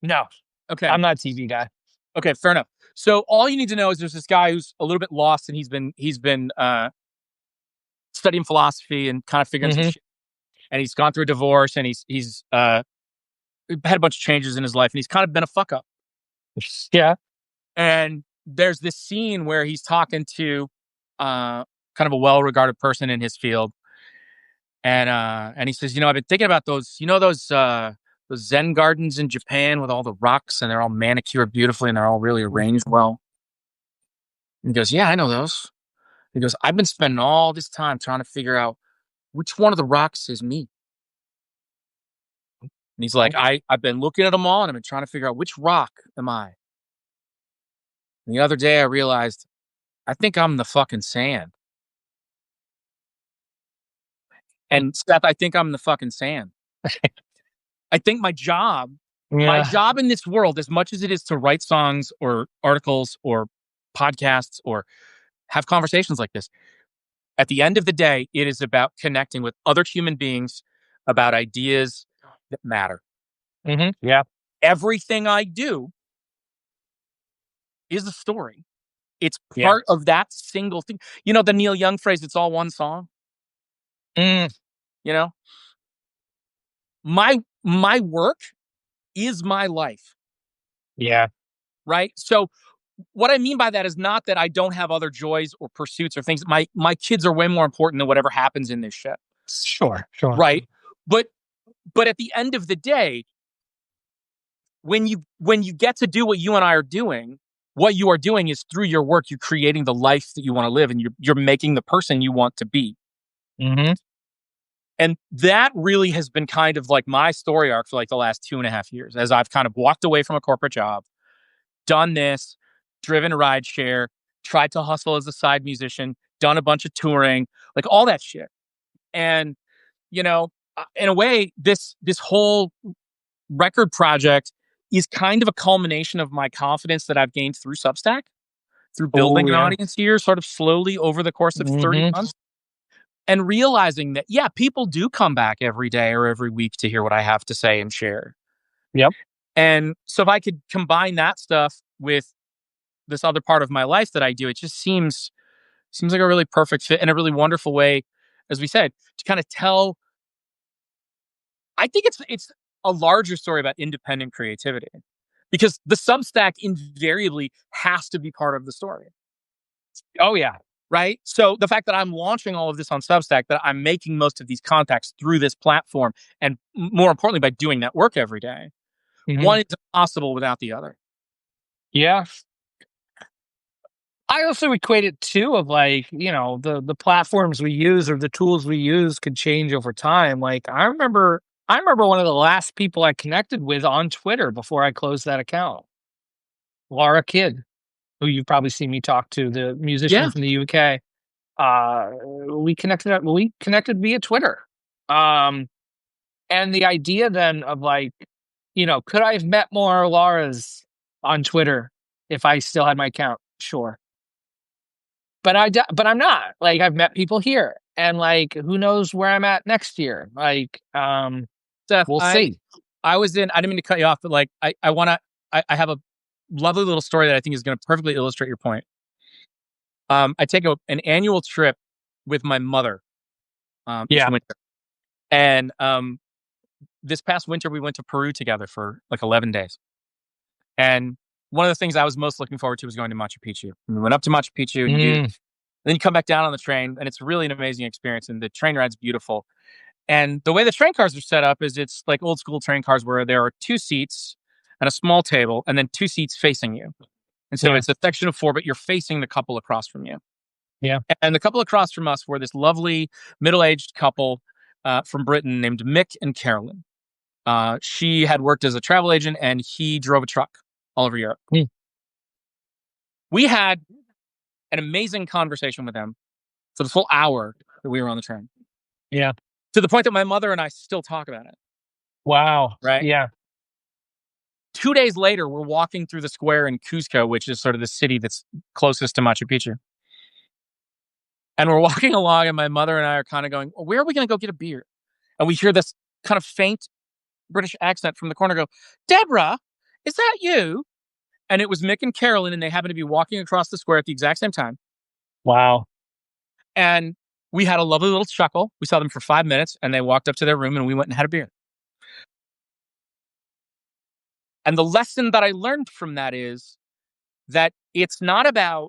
no, Okay. I'm not a TV guy. Okay, fair enough. So all you need to know is there's this guy who's a little bit lost and he's been studying philosophy and kind of figuring some Hmm. shit. And he's gone through a divorce and he's had a bunch of changes in his life and he's kind of been a fuck up. Yeah. And there's this scene where he's talking to kind of a well-regarded person in his field, and he says, I've been thinking about those, those Zen gardens in Japan with all the rocks and they're all manicured beautifully and they're all really arranged well. And he goes, yeah, I know those. He goes, I've been spending all this time trying to figure out which one of the rocks is me. And he's like, I've been looking at them all and I've been trying to figure out which rock am I. And the other day I realized I think I'm the fucking sand. And Seth, I think I'm the fucking sand. I think my job Yeah. in this world, as much as it is to write songs or articles or podcasts or have conversations like this, at the end of the day, it is about connecting with other human beings about ideas that matter. Hmm. Yeah. Everything I do is a story. It's Yeah. part of that single thing. The Neil Young phrase, it's all one song. Mm, You know, my work is my life. yeah. Right. So what I mean by that is not that I don't have other joys or pursuits or things. My kids are way more important than whatever happens in this shit. Sure. Sure. Right. But at the end of the day, when you get to do what you and I are doing, what you are doing is through your work, you're creating the life that you want to live and you're making the person you want to be. Hmm. And that really has been kind of like my story arc for like the last 2.5 years, as I've kind of walked away from a corporate job, done this, driven a ride share, tried to hustle as a side musician, done a bunch of touring, like all that shit. And, in a way, this whole record project is kind of a culmination of my confidence that I've gained through Substack, through Oh, building an yeah. audience here sort of slowly over the course of 30 Hmm. months. And realizing that, yeah, people do come back every day or every week to hear what I have to say and share. Yep. And so if I could combine that stuff with this other part of my life that I do, it just seems like a really perfect fit and a really wonderful way, as we said, to kind of tell. I think it's a larger story about independent creativity because the Substack invariably has to be part of the story. Oh, yeah. right? So the fact that I'm launching all of this on Substack, that I'm making most of these contacts through this platform, and more importantly, by doing that work every day, Hmm. one is impossible without the other. Yeah. I also equate it too of like, the platforms we use or the tools we use could change over time. Like I remember one of the last people I connected with on Twitter before I closed that account. Laura Kidd, who you've probably seen me talk to, the musician Yeah, from the UK. Uh we connected via Twitter. Um and the idea then of like, could I have met more Lauras on Twitter if I still had my account? Sure. But I'm not. Like, I've met people here, and, like, who knows where I'm at next year. Like, Steph, we'll I see. I was in. I didn't mean to cut you off, but like I want to. I have a lovely little story that I think is going to perfectly illustrate your point. I take an annual trip with my mother each Yeah. winter, and this past winter we went to Peru together for like 11 days. And one of the things I was most looking forward to was going to Machu Picchu. And we went up to Machu Picchu, and Mm, then you come back down on the train, and it's really an amazing experience. And the train ride's beautiful. And the way the train cars are set up is it's like old school train cars where there are two seats and a small table, and then two seats facing you. And so yeah, it's a section of four, but you're facing the couple across from you. yeah. And the couple across from us were this lovely middle-aged couple from Britain named Mick and Carolyn. She had worked as a travel agent, and he drove a truck all over Europe. Mm, We had an amazing conversation with them for the full hour that we were on the train, yeah. to the point that my mother and I still talk about it. Wow. Right. Yeah. 2 days later, we're walking through the square in Cusco, which is sort of the city that's closest to Machu Picchu. And we're walking along, and my mother and I are kind of going, well, where are we going to go get a beer? And we hear this kind of faint British accent from the corner go, Deborah, is that you? And it was Mick and Carolyn, and they happened to be walking across the square at the exact same time. Wow. And we had a lovely little chuckle. We saw them for 5 minutes, and they walked up to their room, and we went and had a beer. And the lesson that I learned from that is that it's not about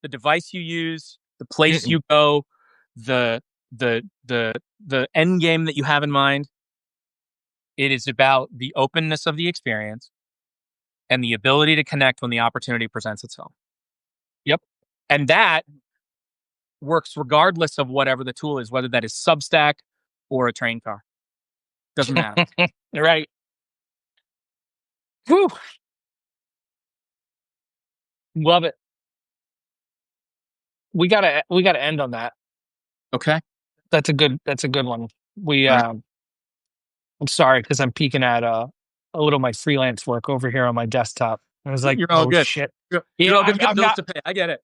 the device you use, the place Mm-mm. you go, the the end game that you have in mind. It is about the openness of the experience and the ability to connect when the opportunity presents itself. Yep. And that works regardless of whatever the tool is, whether that is Substack or a train car. Doesn't matter. Right. Whew. Love it. We gotta end on that. Okay. That's a good one. We All right. I'm sorry because I'm peeking at a little of my freelance work over here on my desktop. I was like, You're all oh good. shit. You're Yeah, all good. You got I'm bills not. to pay. I get it.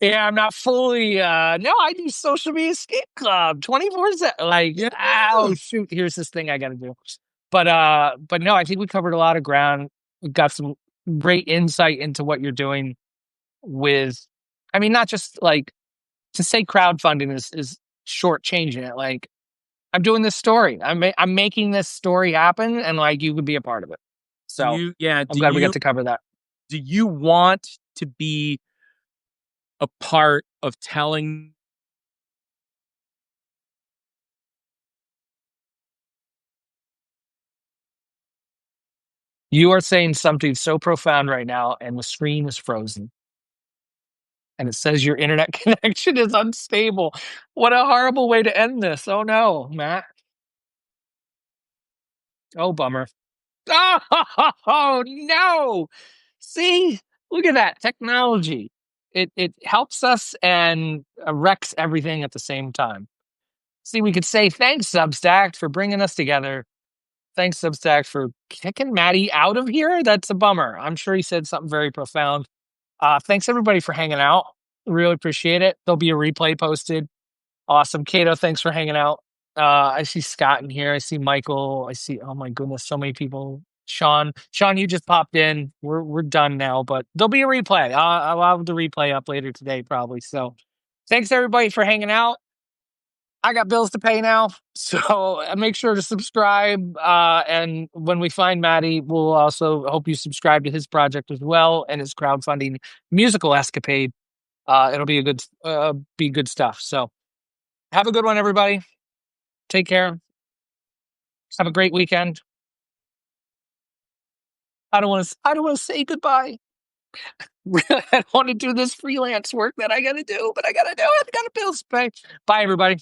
Yeah, I'm not fully. No, I do social media skate club 24/7. Like, Yeah. oh shoot, here's this thing I got to do. But no, I think we covered a lot of ground. We got some great insight into what you're doing with. I mean, not just like to say crowdfunding is shortchanging it. Like, I'm doing this story. I'm making this story happen, and like you could be a part of it. Do So you yeah, I'm glad we got to cover that. do you want to be a part of telling You are saying something so profound right now, and the screen is frozen. And it says your internet connection is unstable. What a horrible way to end this. Oh no, Matt. Oh, bummer. Oh, no. See, look at that technology. It helps us and wrecks everything at the same time. See, we could say thanks, Substack, for bringing us together. Thanks, Substack, for kicking Maddie out of here. That's a bummer. I'm sure he said something very profound. Thanks everybody for hanging out. Really appreciate it. There'll be a replay posted. Awesome. Kato, thanks for hanging out. I see Scott in here. I see Michael. I see, oh my goodness, so many people. Sean, you just popped in. We're done now, but there'll be a replay. I'll have the replay up later today, probably. So thanks everybody for hanging out. I got bills to pay now. So make sure to subscribe. And when we find Maddie, we'll also hope you subscribe to his project as well and his crowdfunding musical escapade. It'll be good stuff. So have a good one, everybody. Take care. Have a great weekend. I don't want to say goodbye. I don't want to do this freelance work that I got to do, but I got to do it. I got to bills to pay. Bye, everybody.